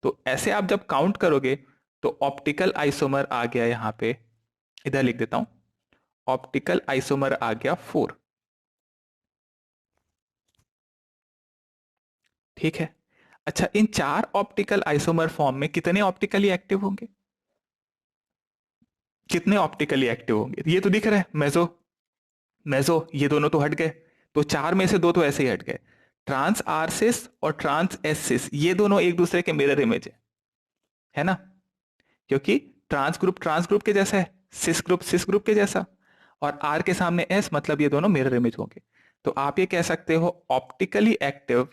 Speaker 1: तो ऐसे आप जब काउंट करोगे, तो ऑप्टिकल आइसोमर आ गया यहाँ पे, इधर लिख देता हूं, ऑप्टिकल आइसोमर आ गया 4, ठीक है। अच्छा, इन चार ऑप्टिकल आइसोमर फॉर्म में कितने ऑप्टिकली एक्टिव होंगे? कितने ऑप्टिकली एक्टिव होंगे? ये तो दिख रहा है मेसो, मेसो, ये दोनों तो हट गए, तो चार में से दो तो ऐसे ही हट गए। ट्रांस आरसिस और ट्रांस एसिस, ये दोनों एक दूसरे के मिरर इमेज है ना, क्योंकि ट्रांस ग्रुप के जैसा है, सिस ग्रुप के जैसा, और R के सामने S, मतलब ये दोनों मिरर इमेज होंगे। तो आप ये कह सकते हो ऑप्टिकली एक्टिव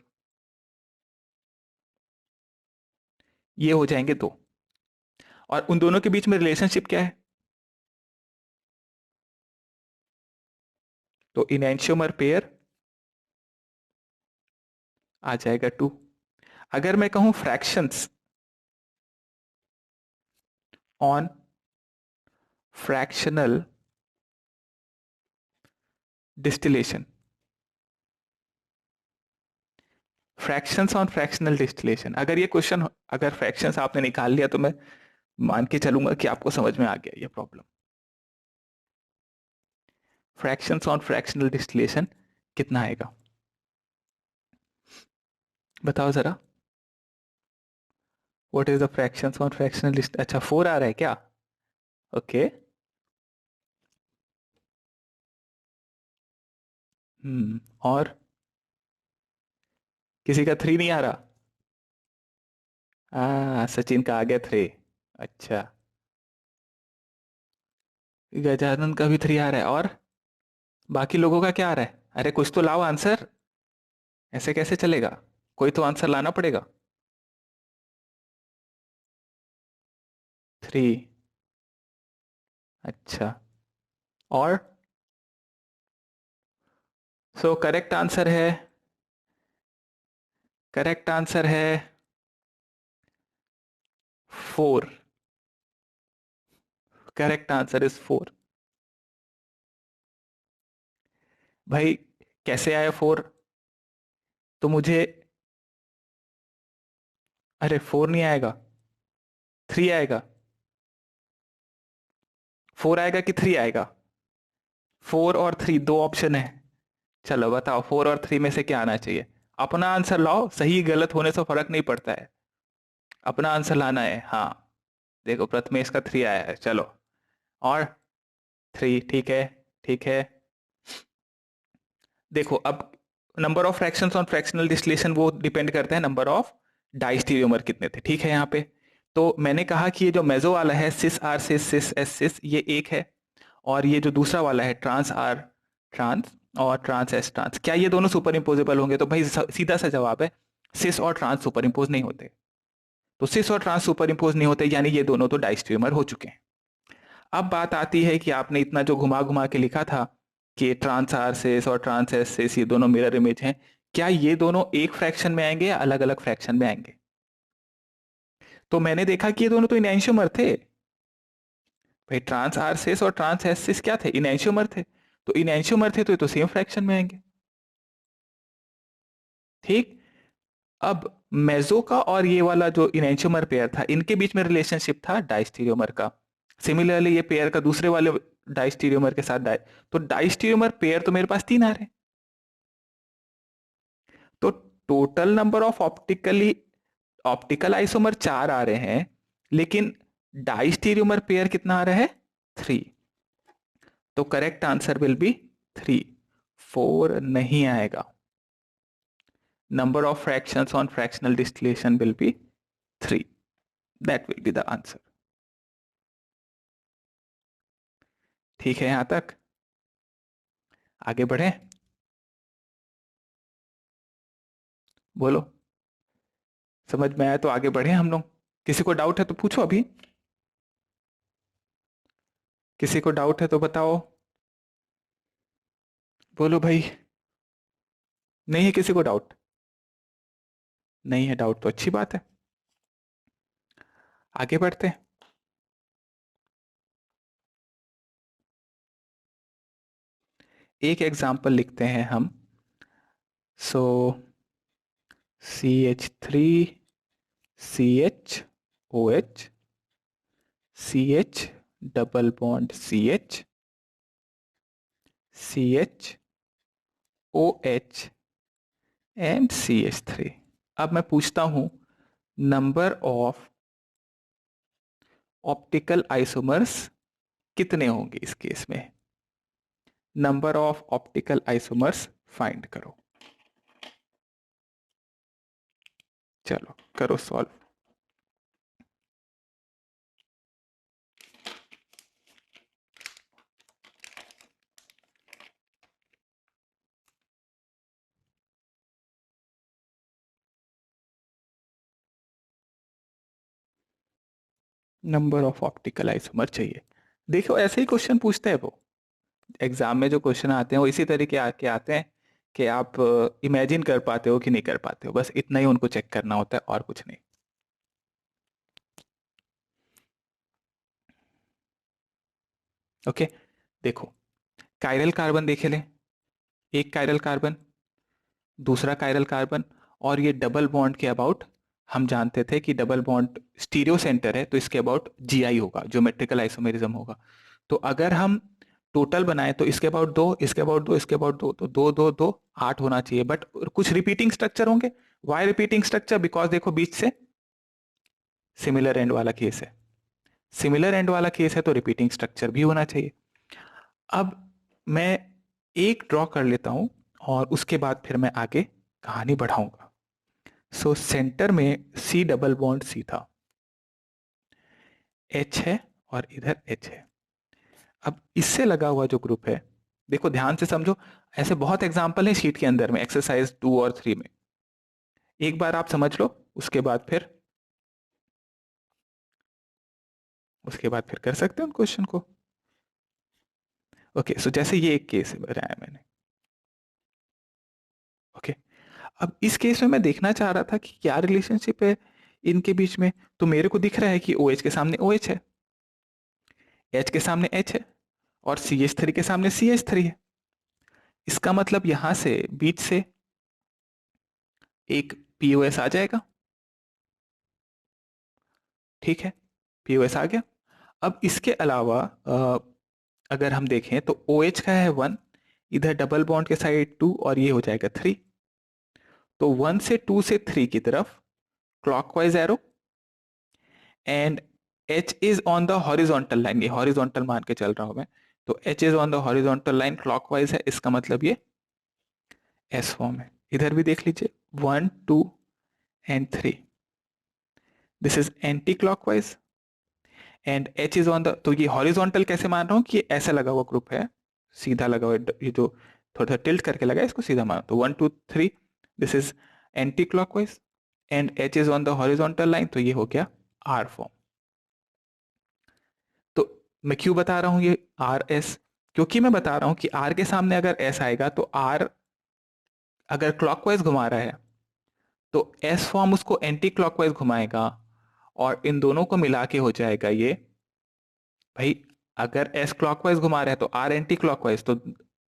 Speaker 1: ये हो जाएंगे दो। और उन दोनों के बीच में रिलेशनशिप क्या है? तो इनैंशियोमर पेयर आ जाएगा 2। अगर मैं कहूं fractions on fractional distillation, fractions on fractional distillation, अगर ये क्वेश्चन, अगर फ्रैक्शंस आपने निकाल लिया तो मैं मान के चलूंगा कि आपको समझ में आ गया ये problem. Fractions on fractional distillation कितना आएगा बताओ जरा। What is the fractions on fractional dist, अच्छा 4 आ रहा है क्या? ओके। और किसी का 3 नहीं आ रहा? सचिन का आ गया 3। अच्छा, गजानन का भी 3 आ रहा है। और बाकी लोगों का क्या आ रहा है? अरे कुछ तो लाओ आंसर, ऐसे कैसे चलेगा? कोई तो आंसर लाना पड़ेगा। 3। अच्छा। और सो करेक्ट आंसर है 4। Correct answer is 4। भाई कैसे आया 4? तो मुझे, अरे 4 नहीं आएगा, 3 आएगा। 4 आएगा कि 3 आएगा? 4 और 3 दो ऑप्शन है। चलो बताओ 4 और 3 में से क्या आना चाहिए? अपना आंसर लाओ, सही गलत होने से फर्क नहीं पड़ता है, अपना आंसर लाना है। हाँ देखो प्रथमेश का 3 आया है, चलो। और 3 ठीक है, ठीक है। देखो अब number of fractions on fractional distillation वो डिपेंड करता है नंबर ऑफ डाइस्टीरियोमर कितने थे, ठीक है यहाँ पे। तो मैंने कहा कि ये जो मेजो वाला है सिस R cis cis S cis ये एक है, और ये जो दूसरा वाला है ट्रांस आर ट्रांस और ट्रांस एस ट्रांस, क्या ये दोनों सुपर इम्पोजेबल होंगे? तो भाई सीधा सा जवाब है सिस और ट्रांस सुपर इम्पोज नहीं होते। तो सिस और ट्रांस सुपर इम्पोज नहीं होते, यानी ये दोनों तो डाइस्टीरियोमर हो चुके हैं। अब बात आती है कि आपने इतना जो घुमा घुमा के लिखा था कि ट्रांस आर सेस और ट्रांस एस सेस ये दोनों मिरर इमेज हैं, क्या ये दोनों एक फ्रैक्शन में आएंगे या अलग अलग फ्रैक्शन में आएंगे? तो मैंने देखा कि ये दोनों तो इनैंशियोमर थे। भाई ट्रांस आर सेस और ट्रांस एस सेस क्या थे? इनैंशियोमर थे। तो इनैंशियोमर थे तो ये तो सेम फ्रैक्शन में आएंगे। ठीक। अब मेजो का और ये वाला जो इनैंशियोमर पेयर था इनके बीच में रिलेशनशिप था डाइस्टीरियोमर का। सिमिलरली ये पेयर का दूसरे वाले डाइस्टीरियोमर के साथ तो डाइस्टीरियोमर पेयर तो मेरे पास 3 आ रहे हैं। तो total number of optical isomer 4 आ रहे हैं, लेकिन डाइस्टीरियोमर पेयर कितना आ रहा है? 3। तो करेक्ट आंसर विल बी 3। 4 नहीं आएगा। Number of fractions on fractional distillation will be 3। That will be the answer. ठीक है यहां तक? आगे बढ़े? बोलो, समझ में आया तो आगे बढ़े हम लोग। किसी को डाउट है तो पूछो अभी, किसी को डाउट है तो बताओ। बोलो भाई। नहीं है किसी को डाउट? नहीं है डाउट तो अच्छी बात है, आगे बढ़ते हैं। एक एग्जाम्पल लिखते हैं हम। सो CH3 CHOH CH double bond CH OH and CH3। अब मैं पूछता हूं नंबर ऑफ ऑप्टिकल आइसोमर्स कितने होंगे इस केस में? Number of optical isomers find करो। चलो करो solve. Number of optical isomer चाहिए। देखो ऐसे ही क्वेश्चन पूछते हैं वो, एग्जाम में जो क्वेश्चन आते हैं वो इसी तरीके आके आते हैं कि आप इमेजिन कर पाते हो कि नहीं कर पाते हो, बस इतना ही उनको चेक करना होता है और कुछ नहीं। ओके, देखो कायरल कार्बन देखे ले, एक कायरल कार्बन, दूसरा कायरल कार्बन, और ये डबल बॉन्ड के अबाउट हम जानते थे कि डबल बॉन्ड स्टीरियो सेंटर है, तो इसके अबाउट जीआई होगा, ज्योमेट्रिकल आइसोमेरिज्म होगा। तो अगर हम टोटल बनाए तो इसके अबाउट दो, इसके अबाउट दो, इसके अबाउट दो, तो दो दो दो 8 होना चाहिए, बट कुछ रिपीटिंग स्ट्रक्चर होंगे। Why repeating structure? बिकॉज देखो बीच से सिमिलर एंड वाला केस है, सिमिलर एंड वाला केस है तो रिपीटिंग स्ट्रक्चर भी होना चाहिए। अब मैं एक ड्रॉ कर लेता हूं और उसके बाद फिर मैं आगे कहानी बढ़ाऊंगा। सो सेंटर में सी डबल बॉन्ड सी था, एच है और इधर एच है। अब इससे लगा हुआ जो ग्रुप है, देखो ध्यान से समझो, ऐसे बहुत एग्जाम्पल है शीट के अंदर में, एक्सरसाइज 2 और 3 में, एक बार आप समझ लो, उसके बाद फिर कर सकते हैं उन क्वेश्चन को। ओके, सो जैसे ये एक केस बनाया मैंने। ओके, अब इस केस में मैं देखना चाह रहा था कि क्या रिलेशनशिप है इनके बीच में। तो मेरे को दिख रहा है कि ओ OH के सामने ओ OH है, H के सामने H है, और CH3 के सामने CH3 है। इसका मतलब यहां से बीच से एक POS आ जाएगा। ठीक है, POS आ गया। अब इसके अलावा अगर हम देखें तो OH का है 1, इधर डबल बॉन्ड के साइड 2, और ये हो जाएगा 3। तो 1 से 2 से 3 की तरफ clockwise arrow, and H is on the horizontal line, ये हॉरिजॉन्टल मान के चल रहा हूं मैं, तो H is on the horizontal line clockwise है, इसका मतलब ये S फॉर्म है। इधर भी देख लीजिए 1 2 and 3, this is anti clockwise, and H is on the, तो ये हॉरिजॉन्टल कैसे मान रहा हूं कि ये ऐसा लगा हुआ ग्रुप है, सीधा लगा हुआ है, ये जो थोड़ा सा टिल्ट करके लगा है इसको सीधा मानो, तो 1 2 3, this is anti clockwise, and H is on the horizontal line, तो ये हो गया R फॉर्म। तो मैं क्यों बता रहा हूं ये RS? क्योंकि मैं बता रहा हूं कि R के सामने अगर S आएगा तो R अगर क्लॉकवाइज घुमा रहा है तो S फॉर्म उसको एंटी क्लॉकवाइज घुमाएगा, और इन दोनों को मिला के हो जाएगा ये, भाई अगर S क्लॉकवाइज घुमा रहा है तो R एंटी क्लॉकवाइज, तो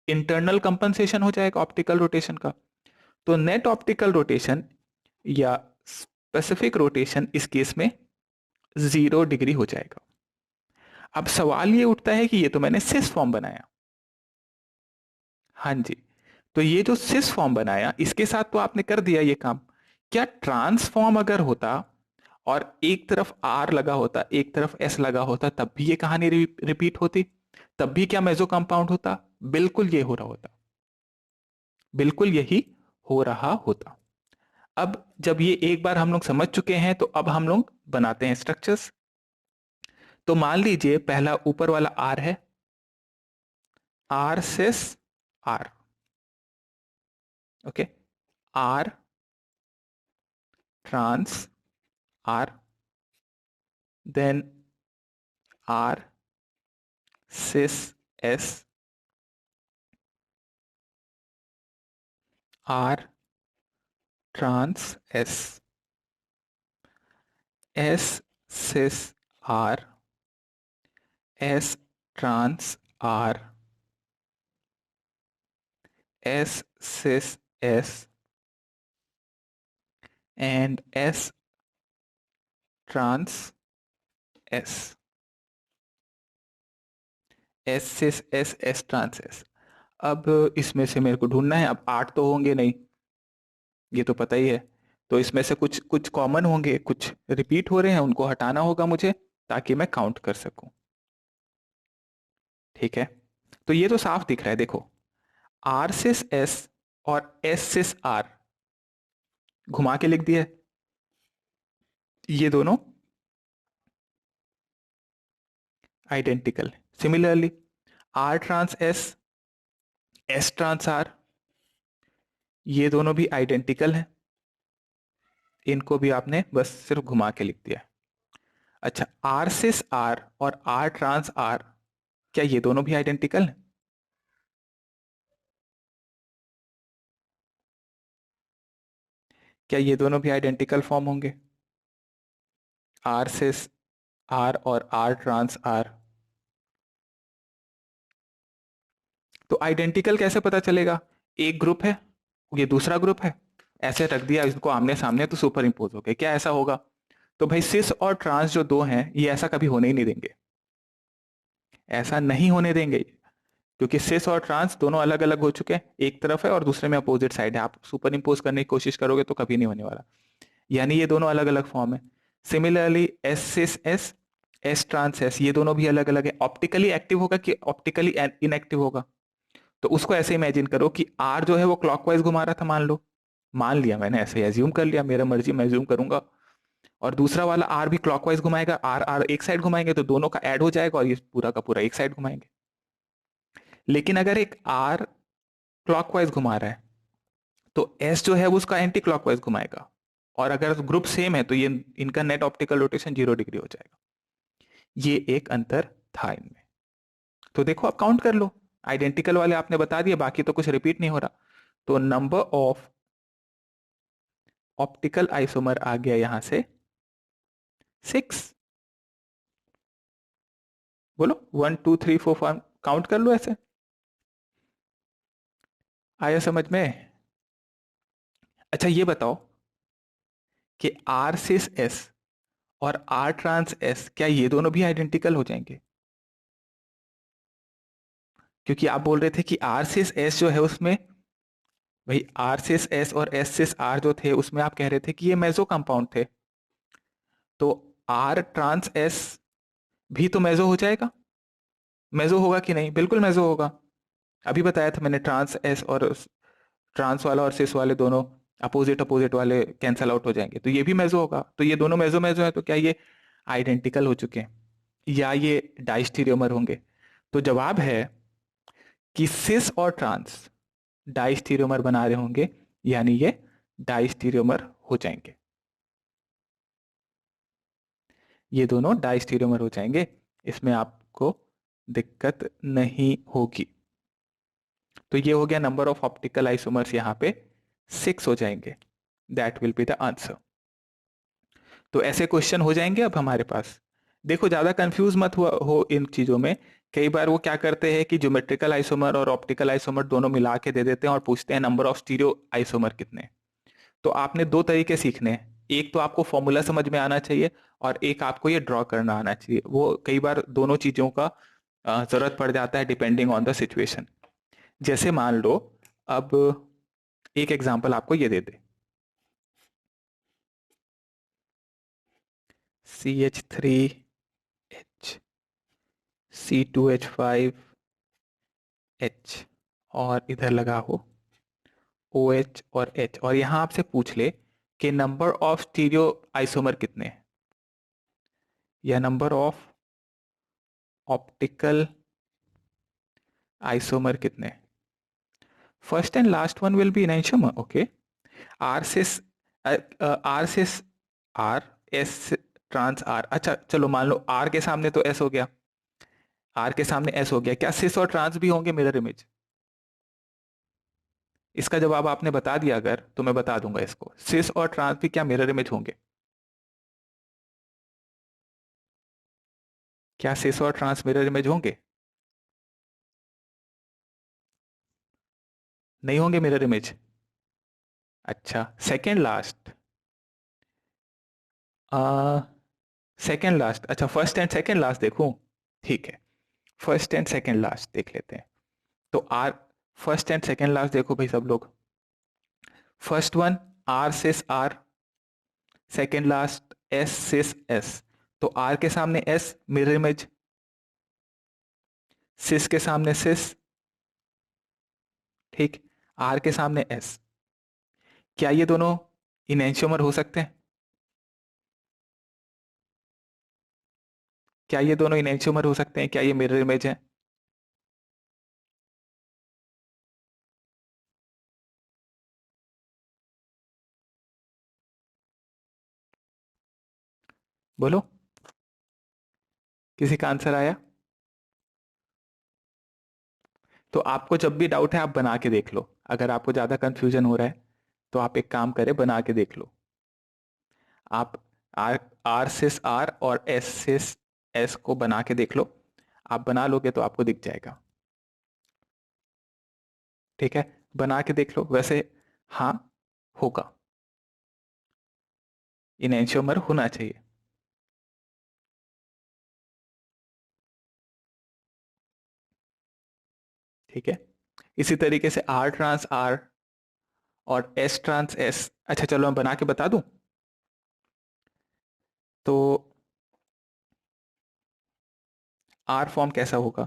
Speaker 1: इंटरनल कंपनसेशन हो जाएगा ऑप्टिकल रोटेशन का। तो नेट ऑप्टिकल रोटेशन या स्पेसिफिक रोटेशन इस केस में 0 डिग्री हो जाएगा। अब सवाल ये उठता है कि ये तो मैंने सिस फॉर्म बनाया, हाँ जी, तो ये जो सिस फॉर्म बनाया इसके साथ तो आपने कर दिया ये काम। क्या ट्रांसफॉर्म अगर होता और एक तरफ आर लगा होता एक तरफ एस लगा होता, तब भी ये कहानी रिपीट होती? तब भी क्या मेसो कंपाउंड होता? बिल्कुल ये हो रहा होता, बिल्कुल यही हो रहा होता। अब जब ये एक बार हम लोग समझ चुके हैं तो अब हम लोग बनाते हैं स्ट्रक्चर्स। तो मान लीजिए पहला ऊपर वाला आर है, R cis R, okay, R trans R, then R cis S, R trans S, S cis R, S trans R, S cis S, and S trans S, S cis S, S trans S. अब इसमें से मेरे को ढूंढना है, अब 8 तो होंगे नहीं, ये तो पता ही है, तो इसमें से कुछ कुछ कॉमन होंगे, कुछ रिपीट हो रहे हैं, उनको हटाना होगा मुझे ताकि मैं काउंट कर सकूं। ठीक है, तो ये तो साफ दिख रहा है, देखो आर सिस एस और एस सिस आर घुमा के लिख दिया है, ये दोनों identical. Similarly R trans S, S trans R, ये दोनों भी आइडेंटिकल हैं, इनको भी आपने बस सिर्फ घुमा के लिख दिया। अच्छा, आर सिस आर और आर ट्रांस आर, क्या ये दोनों भी आइडेंटिकल हैं? क्या ये दोनों भी आइडेंटिकल फॉर्म होंगे? आर सिस आर और आर ट्रांस आर। तो आइडेंटिकल कैसे पता चलेगा? एक ग्रुप है, ये दूसरा ग्रुप है, ऐसे रख दिया इसको आमने सामने तो सुपर इंपोज हो गए, क्या ऐसा होगा? तो भाई सिस और ट्रांस जो दो हैं ये ऐसा कभी होने ही नहीं देंगे, ऐसा नहीं होने देंगे, क्योंकि सिस और ट्रांस दोनों अलग अलग हो चुके हैं, एक तरफ है और दूसरे में अपोजिट साइड है, आप सुपर इंपोज करने की कोशिश करोगे तो कभी नहीं होने वाला, यानी ये दोनों अलग अलग फॉर्म है। Similarly S cis S, S trans S, ये दोनों भी अलग अलग है। ऑप्टिकली एक्टिव होगा कि ऑप्टिकली इनएक्टिव होगा? तो उसको ऐसे इमेजिन करो कि आर जो है वो क्लॉकवाइज घुमा रहा था, मान लो, मान लिया मैंने, ऐसे एज्यूम कर लिया, मेरा मर्जी मैं एज्यूम करूंगा, और दूसरा वाला आर भी क्लॉकवाइज घुमाएगा, आर आर एक साइड घुमाएंगे तो दोनों का ऐड हो जाएगा और ये पूरा का पूरा एक साइड घुमाएंगे। लेकिन अगर एक आर क्लॉकवाइज घुमा रहा है तो एस जो है वो उसका एंटी क्लॉकवाइज घुमाएगा, और अगर ग्रुप सेम है तो ये इनका नेट ऑप्टिकल रोटेशन 0 डिग्री हो जाएगा। ये एक अंतर था इनमें। तो देखो आप काउंट कर लो, आइडेंटिकल वाले आपने बता दिए, बाकी तो कुछ रिपीट नहीं हो रहा। तो नंबर ऑफ ऑप्टिकल आइसोमर आ गया यहां से 6। बोलो 1 2 3 4 5, काउंट कर लो ऐसे। आया समझ में? अच्छा ये बताओ कि आर सिस एस और आर ट्रांस एस, क्या ये दोनों भी आइडेंटिकल हो जाएंगे? क्योंकि आप बोल रहे थे कि आर सिस एस जो है उसमें, भाई आर सिस एस और एस सिस आर जो थे उसमें आप कह रहे थे कि ये मेसो कंपाउंड थे, तो आर ट्रांस एस भी तो मेसो हो जाएगा, मेसो होगा कि नहीं? बिल्कुल मेसो होगा। अभी बताया था मैंने, ट्रांस एस और ट्रांस वाला और सिस वाले दोनों अपोजिट अपोजिट वाले कैंसल आउट हो जाएंगे, तो ये भी मेसो होगा, तो ये दोनों मेसो मेसो है, तो क्या ये आइडेंटिकल हो चुके हैं या ये डाइस्टीरियोमर होंगे? तो जवाब है कि सिस और ट्रांस डाइस्टीरियोमर बना रहे होंगे, यानी ये डाइस्टीरियोमर हो जाएंगे, ये दोनों डाइस्टीरियोमर हो जाएंगे, इसमें आपको दिक्कत नहीं होगी। तो ये हो गया नंबर ऑफ ऑप्टिकल आइसोमर्स, यहाँ पे 6 हो जाएंगे, that will be the answer. तो ऐसे क्वेश्चन हो जाएंगे अब हमारे पास। देखो ज्यादा कंफ्यूज मत हुआ हो इन चीजों में, कई बार वो क्या करते हैं कि ज्योमेट्रिकल आइसोमर और ऑप्टिकल आइसोमर दोनों मिला के दे देते हैं और पूछते हैं नंबर ऑफ स्टीरियो आइसोमर कितने हैं। तो आपने दो तरीके सीखने हैं, एक तो आपको फॉर्मूला समझ में आना चाहिए और एक आपको ये ड्रॉ करना आना चाहिए, वो कई बार दोनों चीजों का जरूरत पड़ जाता है डिपेंडिंग ऑन द सिचुएशन। जैसे मान लो, अब एक एग्जांपल आपको ये दे दे, CH3H, C2H5H, और इधर लगा हो OH और H, और यहां आपसे पूछ ले कि नंबर ऑफ स्टीरियो आइसोमर कितने हैं या नंबर ऑफ ऑप्टिकल आइसोमर कितने हैं। First and last one will be enantiomer, okay. R cis R cis R, S trans R, अच्छा चलो मान लो आर के सामने तो एस हो गया, आर के सामने एस हो गया, क्या सिस और ट्रांस भी होंगे मिरर इमेज? इसका जवाब आपने बता दिया अगर, तो मैं बता दूंगा इसको, सिस और ट्रांस भी क्या मिरर इमेज होंगे? क्या सिस और ट्रांस मिरर इमेज होंगे? नहीं होंगे मिरर इमेज। अच्छा सेकेंड लास्ट, सेकेंड लास्ट, अच्छा फर्स्ट एंड सेकेंड लास्ट देखूं? ठीक है, फर्स्ट एंड सेकेंड लास्ट देख लेते हैं। तो R, first and second last देखो भाई सब लोग। First one R cis R, second last S cis S, तो आर के सामने एस मिरर इमेज, सिस के सामने सिस, ठीक, आर के सामने एस, क्या ये दोनों इनएंशियोमर हो सकते हैं? क्या ये दोनों इनएंशियोमर हो सकते हैं? क्या ये मिरर इमेज है? बोलो। किसी का आंसर आया? तो आपको जब भी डाउट है आप बना के देख लो, अगर आपको ज्यादा कंफ्यूजन हो रहा है तो आप एक काम करें, बना के देख लो। आप आर आर सिस आर और एस सिस एस को बना के देख लो, आप बना लोगे तो आपको दिख जाएगा। ठीक है, बना के देख लो। वैसे हाँ, होगा, इनएंशियोमर होना चाहिए। ठीक है, इसी तरीके से आर ट्रांस आर और एस ट्रांस एस। अच्छा चलो मैं बना के बता दूं। तो आर फॉर्म कैसा होगा?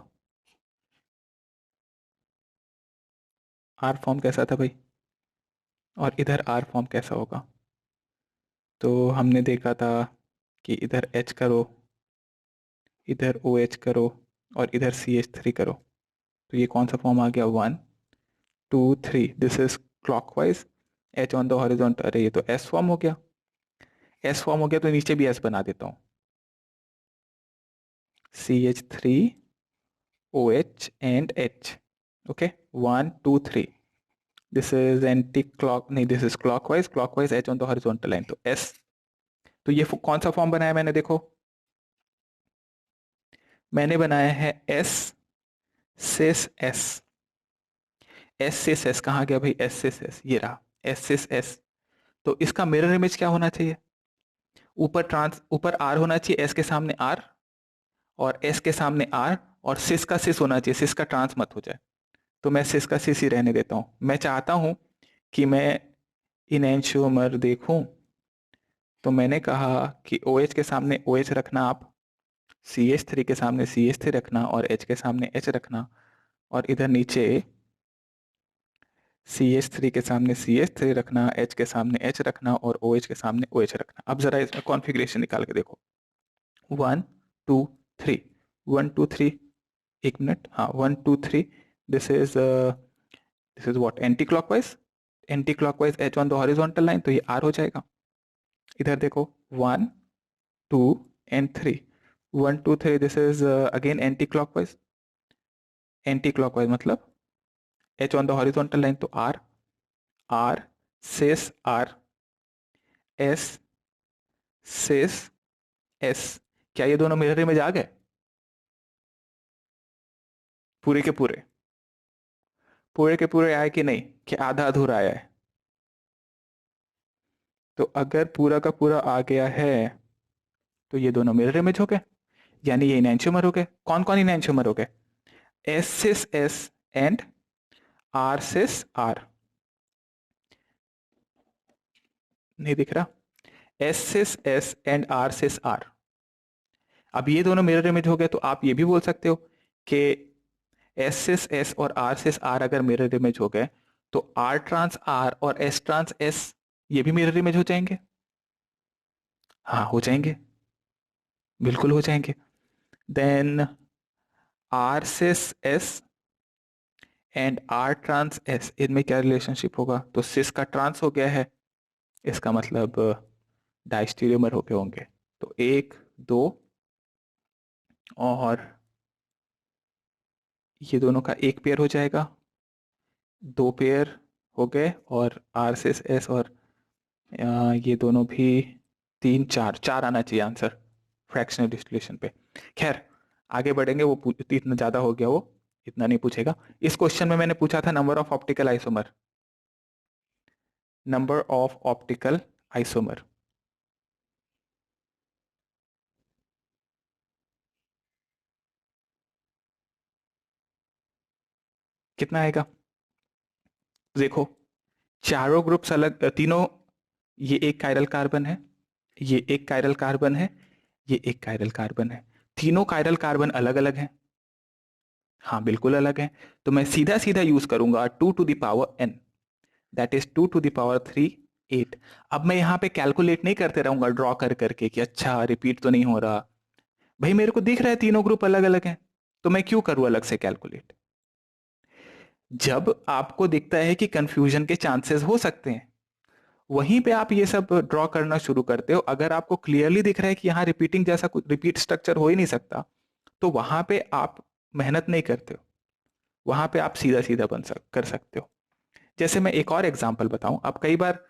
Speaker 1: आर फॉर्म कैसा था भाई? और इधर आर फॉर्म कैसा होगा? तो हमने देखा था कि इधर एच करो, इधर ओ एच करो और इधर सी एच थ्री करो, तो ये कौन सा फॉर्म आ गया? 1 2 3, this is clockwise, H on the horizontal. अरे ये तो एस फॉर्म हो गया। एस फॉर्म हो गया तो नीचे भी एस बना देता हूँ, CH3 OH and H। Okay, 1 2 3, this is anti clock, नहीं this is clockwise, clockwise H on the horizontal line, तो एस। तो ये कौन सा फॉर्म बनाया मैंने? देखो, मैंने बनाया है S cis S. S cis S कहाँ गया भाई? एस सिस एस ये रहा, एस सिस एस। तो इसका मिरर इमेज क्या होना चाहिए? ऊपर आर होना चाहिए, एस के सामने आर, और एस के सामने आर, और सिस का सिस होना चाहिए, सिस का ट्रांस मत हो जाए। तो मैं सिस का सिस ही रहने देता हूं। मैं चाहता हूं कि मैं इनएंशियोमर देखूं, तो मैंने कहा कि ओ एच के सामने ओ एच रखना आप, सी एच थ्री के सामने सी एच थ्री रखना, और एच के सामने एच रखना, और इधर नीचे सी एच थ्री के सामने सी एच थ्री रखना, एच के सामने एच रखना, और ओ एच के सामने ओ एच रखना। अब जरा इसमें कॉन्फ़िगरेशन निकाल के देखो। 1 2 3, 1 2 3, एक मिनट, हाँ 1 2 3, this is what, anti clockwise, anti clockwise H on the horizontal line, तो ये आर हो जाएगा। इधर देखो, 1 2 and 3, 1 2 3, this is again anti clockwise, anti clockwise मतलब H on the horizontal line, तो R, R says R, S says S. क्या ये दोनों मिरर इमेज आ गए? पूरे के पूरे? पूरे के पूरे आए कि नहीं, कि आधा अधूरा आया है? तो अगर पूरा का पूरा आ गया है तो ये दोनों मिरर इमेज हो गए, यानी ये इनएंशियोमर हो गए। कौन कौन इनएंशियोमर हो गए? S cis S and R cis R. नहीं दिख रहा? S cis S and R cis R. अब ये दोनों मिरर इमेज हो गए, तो आप ये भी बोल सकते हो कि एस सिस एस और आर सिस आर अगर मिरर इमेज हो गए, तो आर ट्रांस आर और एस ट्रांस एस ये भी मिरर इमेज हो जाएंगे। हाँ हो जाएंगे, बिल्कुल हो जाएंगे। Then R cis S and R trans S, इनमें क्या रिलेशनशिप होगा? तो सिस का ट्रांस हो गया है, इसका मतलब डायस्टेरियोमर हो गए होंगे। तो 1 2, और ये दोनों का एक पेयर हो जाएगा, 2 पेयर हो गए, और आर सिस एस और ये दोनों भी 3 4, 4 आना चाहिए आंसर फ्रैक्शनल डिस्टिलेशन पे। खैर आगे बढ़ेंगे, वो इतना ज्यादा हो गया, वो इतना नहीं पूछेगा। इस क्वेश्चन में मैंने पूछा था number of optical isomer, number of optical isomer कितना आएगा? देखो, चारों ग्रुप्स अलग, तीनों, ये एक कायरल कार्बन है, ये एक कायरल कार्बन है, ये एक कायरल कार्बन है, तीनों कायरल कार्बन अलग अलग हैं। हाँ बिल्कुल अलग हैं। तो मैं सीधा सीधा यूज करूंगा 2 to the power n, that is 2 to the power 3 8। अब मैं यहाँ पे कैलकुलेट नहीं करते रहूंगा ड्रॉ कर करके कि अच्छा रिपीट तो नहीं हो रहा। भाई मेरे को दिख रहा है तीनों ग्रुप अलग अलग हैं, तो मैं क्यों करूँ अलग से कैलकुलेट? जब आपको दिखता है कि कंफ्यूजन के चांसेस हो सकते हैं, वहीं पे आप ये सब ड्रॉ करना शुरू करते हो। अगर आपको क्लियरली दिख रहा है कि यहाँ रिपीटिंग जैसा कुछ, रिपीट स्ट्रक्चर हो ही नहीं सकता, तो वहां पे आप मेहनत नहीं करते हो, वहां पे आप सीधा सीधा कर सकते हो। जैसे मैं एक और एग्जांपल बताऊं, अब कई बार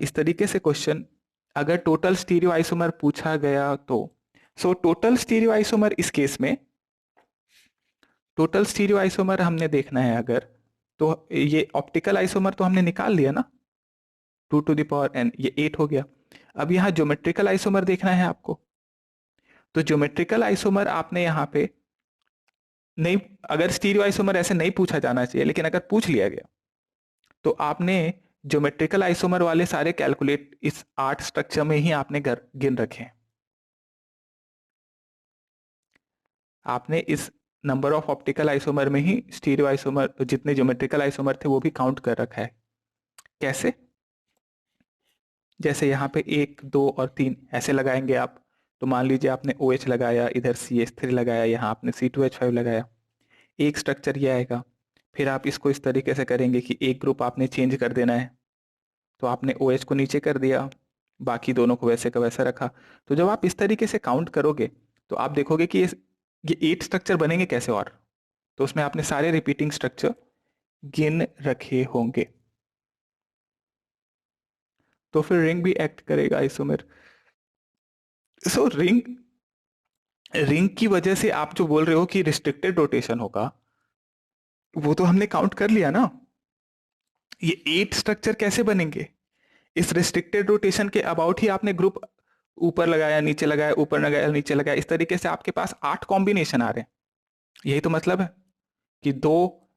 Speaker 1: इस तरीके से क्वेश्चन अगर टोटल स्टीरियो आइसोमर पूछा गया तो, सो टोटल स्टीरियो आइसोमर इस केस में, टोटल स्टीरियो आइसोमर हमने देखना है अगर, तो ये ऑप्टिकल आइसोमर तो हमने निकाल लिया ना, 2 to the power n, ये 8 हो गया। अब यहाँ ज्योमेट्रिकल आइसोमर देखना है आपको, तो ज्योमेट्रिकल आइसोमर आपने यहाँ पे नहीं, अगर स्टीरियो आइसोमर ऐसे नहीं पूछा जाना चाहिए, लेकिन अगर पूछ लिया गया तो आपने ज्योमेट्रिकल आइसोमर वाले सारे कैलकुलेट इस 8 स्ट्रक्चर में ही आपने गिन रखे हैं। आपने इस नंबर ऑफ ऑप्टिकल आइसोमर में ही स्टीरियो आइसोमर, जितने ज्योमेट्रिकल आइसोमर थे वो भी काउंट कर रखा है। कैसे? जैसे यहाँ पे 1 2 और 3 ऐसे लगाएंगे आप, तो मान लीजिए आपने OH लगाया, इधर CH3 लगाया, यहाँ आपने C2H5 लगाया, एक स्ट्रक्चर ये आएगा। फिर आप इसको इस तरीके से करेंगे कि एक ग्रुप आपने चेंज कर देना है, तो आपने OH को नीचे कर दिया, बाकी दोनों को वैसे का वैसा रखा। तो जब आप इस तरीके से काउंट करोगे तो आप देखोगे कि ये 8 स्ट्रक्चर बनेंगे कैसे, और तो उसमें आपने सारे रिपीटिंग स्ट्रक्चर गिन रखे होंगे, तो फिर रिंग भी एक्ट करेगा आइसोमर। सो रिंग की वजह से आप जो बोल रहे हो कि रिस्ट्रिक्टेड रोटेशन होगा, वो तो हमने काउंट कर लिया ना। ये 8 स्ट्रक्चर कैसे बनेंगे? इस रिस्ट्रिक्टेड रोटेशन के अबाउट ही आपने ग्रुप ऊपर लगाया, नीचे लगाया, ऊपर लगाया, नीचे लगाया, इस तरीके से आपके पास 8 कॉम्बिनेशन आ रहे हैं। यही तो मतलब है कि दो,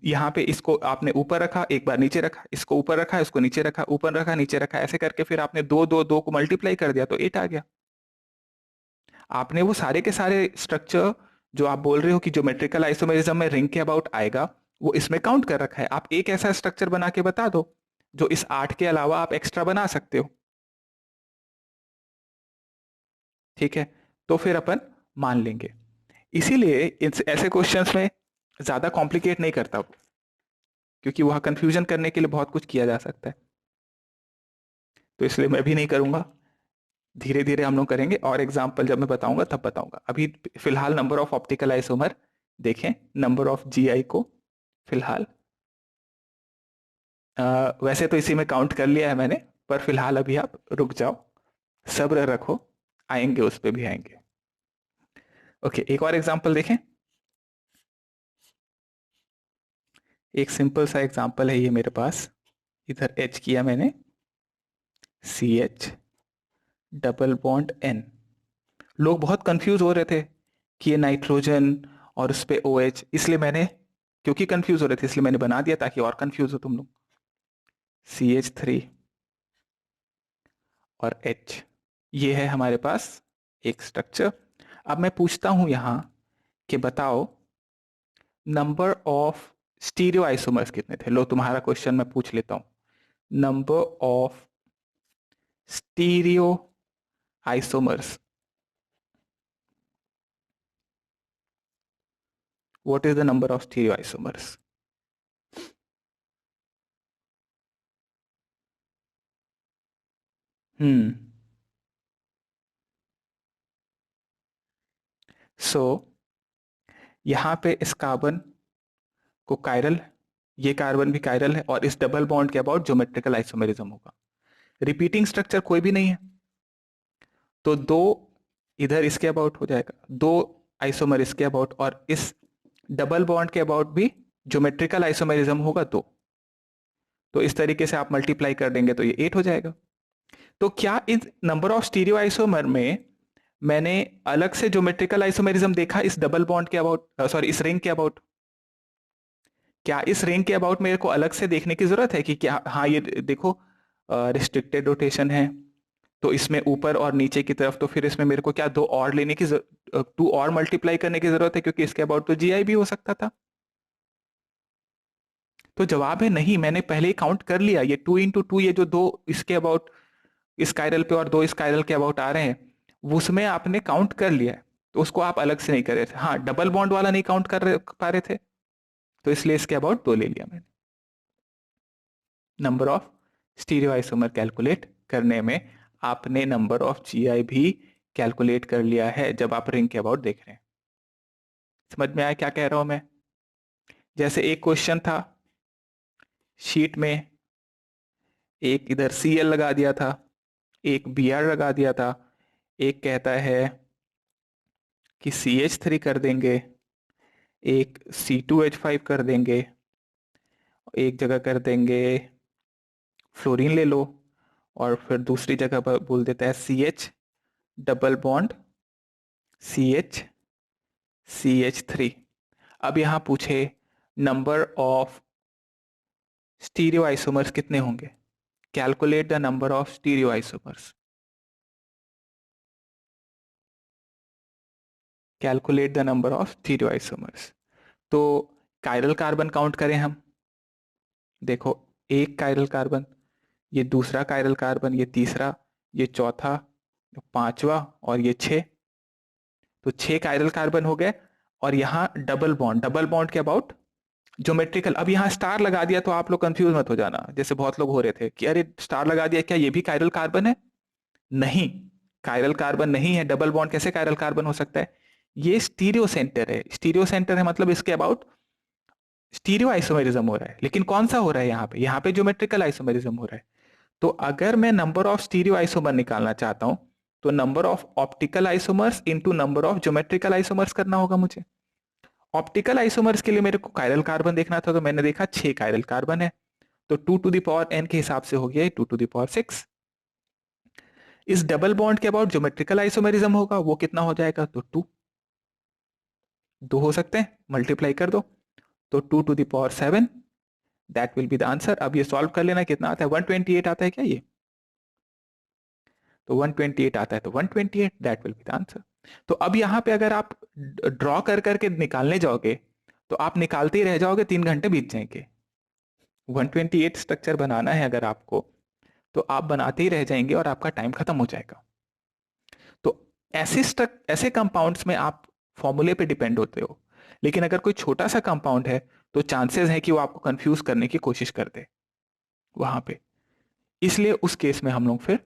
Speaker 1: यहाँ पे इसको आपने ऊपर रखा, एक बार नीचे रखा, इसको ऊपर रखा, इसको नीचे रखा, ऊपर रखा, नीचे रखा, ऐसे करके फिर आपने दो दो दो को मल्टीप्लाई कर दिया तो 8 आ गया। आपने वो सारे के सारे स्ट्रक्चर जो आप बोल रहे हो कि ज्योमेट्रिकल आइसोमेरिज्म में रिंग के अबाउट आएगा, वो इसमें काउंट कर रखा है। आप एक ऐसा स्ट्रक्चर बना के बता दो जो इस 8 के अलावा आप एक्स्ट्रा बना सकते हो, ठीक है, तो फिर अपन मान लेंगे। इसीलिए ऐसे क्वेश्चंस में ज्यादा कॉम्प्लिकेट नहीं करता वो, क्योंकि वहां कंफ्यूजन करने के लिए बहुत कुछ किया जा सकता है, तो इसलिए मैं भी नहीं करूंगा। धीरे धीरे हम लोग करेंगे, और एग्जाम्पल जब मैं बताऊंगा तब बताऊंगा। अभी फिलहाल नंबर ऑफ ऑप्टिकल आइसोमर देखें, नंबर ऑफ GI को फिलहाल वैसे तो इसी में काउंट कर लिया है मैंने, पर फिलहाल अभी आप रुक जाओ, सब्र रखो, आएंगे, उस पे भी आएंगे। ओके, एक और एग्जांपल देखें। एक सिंपल सा एग्जांपल है ये मेरे पास, इधर H किया मैंने, CH डबल बॉन्ड N। लोग बहुत कंफ्यूज हो रहे थे कि ये नाइट्रोजन और उस पे OH, इसलिए मैंने, क्योंकि कंफ्यूज हो रहे थे इसलिए मैंने बना दिया ताकि और कंफ्यूज हो तुम लोग। CH3 और H, ये है हमारे पास एक स्ट्रक्चर। अब मैं पूछता हूं यहां कि बताओ नंबर ऑफ स्टीरियो आइसोमर्स कितने थे। लो तुम्हारा क्वेश्चन मैं पूछ लेता हूं, number of stereo isomers, what is the number of stereo isomers? Hmm, so यहाँ पे इस कार्बन को कायरल, ये कार्बन भी कायरल है, और इस डबल बॉन्ड के अबाउट ज्योमेट्रिकल आइसोमेरिज्म होगा। रिपीटिंग स्ट्रक्चर कोई भी नहीं है, तो दो इधर इसके अबाउट हो जाएगा, दो आइसोमर इसके अबाउट, और इस डबल बॉन्ड के अबाउट भी ज्योमेट्रिकल आइसोमेरिज्म होगा दो। तो इस तरीके से आप मल्टीप्लाई कर देंगे तो ये 8 हो जाएगा। तो क्या इस नंबर ऑफ स्टीरियो आइसोमर में मैंने अलग से ज्योमेट्रिकल आइसोमेरिज्म देखा इस डबल बॉन्ड के अबाउट, सॉरी इस रिंग के अबाउट? क्या इस रिंग के अबाउट मेरे को अलग से देखने की जरूरत है कि क्या, हाँ ये देखो रिस्ट्रिक्टेड रोटेशन है, तो इसमें ऊपर और नीचे की तरफ, तो फिर इसमें मेरे को क्या दो और लेने की, टू और मल्टीप्लाई करने की जरूरत है, क्योंकि इसके अबाउट तो GI भी हो सकता था। तो जवाब है नहीं, मैंने पहले ही काउंट कर लिया, ये 2 into 2, ये जो दो इसके अबाउट स्काइरल पे और दो स्काइरल के अबाउट आ रहे हैं, उसमें आपने काउंट कर लिया है, तो उसको आप अलग से नहीं कर रहे थे। हाँ, डबल बॉन्ड वाला नहीं काउंट कर पा रहे थे, तो इसलिए इसके अबाउट दो ले लिया मैंने। Number of stereo isomer calculate करने में आपने नंबर ऑफ GI भी कैलकुलेट कर लिया है जब आप रिंग के अबाउट देख रहे हैं। समझ में आया क्या कह रहा हूं मैं? जैसे एक क्वेश्चन था शीट में, एक इधर Cl लगा दिया था, एक Br लगा दिया था, एक कहता है कि CH3 कर देंगे, एक C2H5 कर देंगे, एक जगह कर देंगे फ्लोरीन ले लो, और फिर दूसरी जगह पर बोल देता है CH double bond CH CH3। अब यहां पूछे नंबर ऑफ स्टीरियो आइसोमर्स कितने होंगे, calculate the number of stereo isomers, calculate the number of stereo isomers. तो कायरल कार्बन काउंट करें हम, देखो एक कायरल कार्बन, ये दूसरा कायरल कार्बन, ये तीसरा, ये चौथा, पांचवा और ये 6। तो 6 कायरल कार्बन हो गए। और यहाँ डबल बॉन्ड के अबाउट ज्योमेट्रिकल। अब यहाँ स्टार लगा दिया तो आप लोग कंफ्यूज मत हो जाना, जैसे बहुत लोग हो रहे थे कि अरे स्टार लगा दिया, क्या ये भी कायरल कार्बन है? नहीं, कायरल कार्बन नहीं है। डबल बॉन्ड कैसे कायरल कार्बन हो सकता है? ये स्टीरियो सेंटर है। स्टीरियो सेंटर है मतलब इसके अबाउट स्टीरियो आइसोमेरिज्म हो रहा है। लेकिन कौन सा हो रहा है यहाँ पे? यहाँ पे ज्योमेट्रिकल आइसोमेरिज्म हो रहा है। तो अगर मैं नंबर ऑफ स्टीरियो आइसोमर निकालना चाहता हूं तो number of optical isomers into number of geometrical isomers करना होगा मुझे। ऑप्टिकल आइसोमर्स के लिए मेरे को कायरल कार्बन देखना था, तो मैंने देखा 6 कायरल कार्बन है, तो 2 टू द पावर n के हिसाब से हो गया 2 टू द पावर 6। इस डबल बॉन्ड के अबाउट ज्योमेट्रिकल आइसोमेरिज्म होगा, वो कितना हो जाएगा? तो 2 दो हो सकते हैं, मल्टीप्लाई कर दो, तो 2 to the power 7, that will be the answer. अब ये सॉल्व कर लेना, कितना आता है? 128 आता है क्या ये? तो 128 आता है, तो 128 that will be the answer. तो अब यहाँ पे अगर आप ड्रॉ कर करके निकालने जाओगे तो आप निकालते ही रह जाओगे, 3 घंटे बीत जाएंगे। 128 स्ट्रक्चर बनाना है अगर आपको, तो आप बनाते ही रह जाएंगे और आपका टाइम खत्म हो जाएगा। तो ऐसे कंपाउंड्स में आप फॉर्मूले पे डिपेंड होते हो। लेकिन अगर कोई छोटा सा कंपाउंड है तो चांसेस है कि वो आपको कंफ्यूज करने की कोशिश कर दे वहां पे। इसलिए उस केस में हम लोग फिर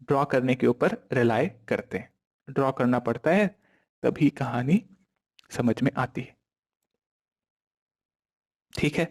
Speaker 1: ड्रॉ करने के ऊपर रिलाय करते हैं। ड्रॉ करना पड़ता है, तभी कहानी समझ में आती है। ठीक है।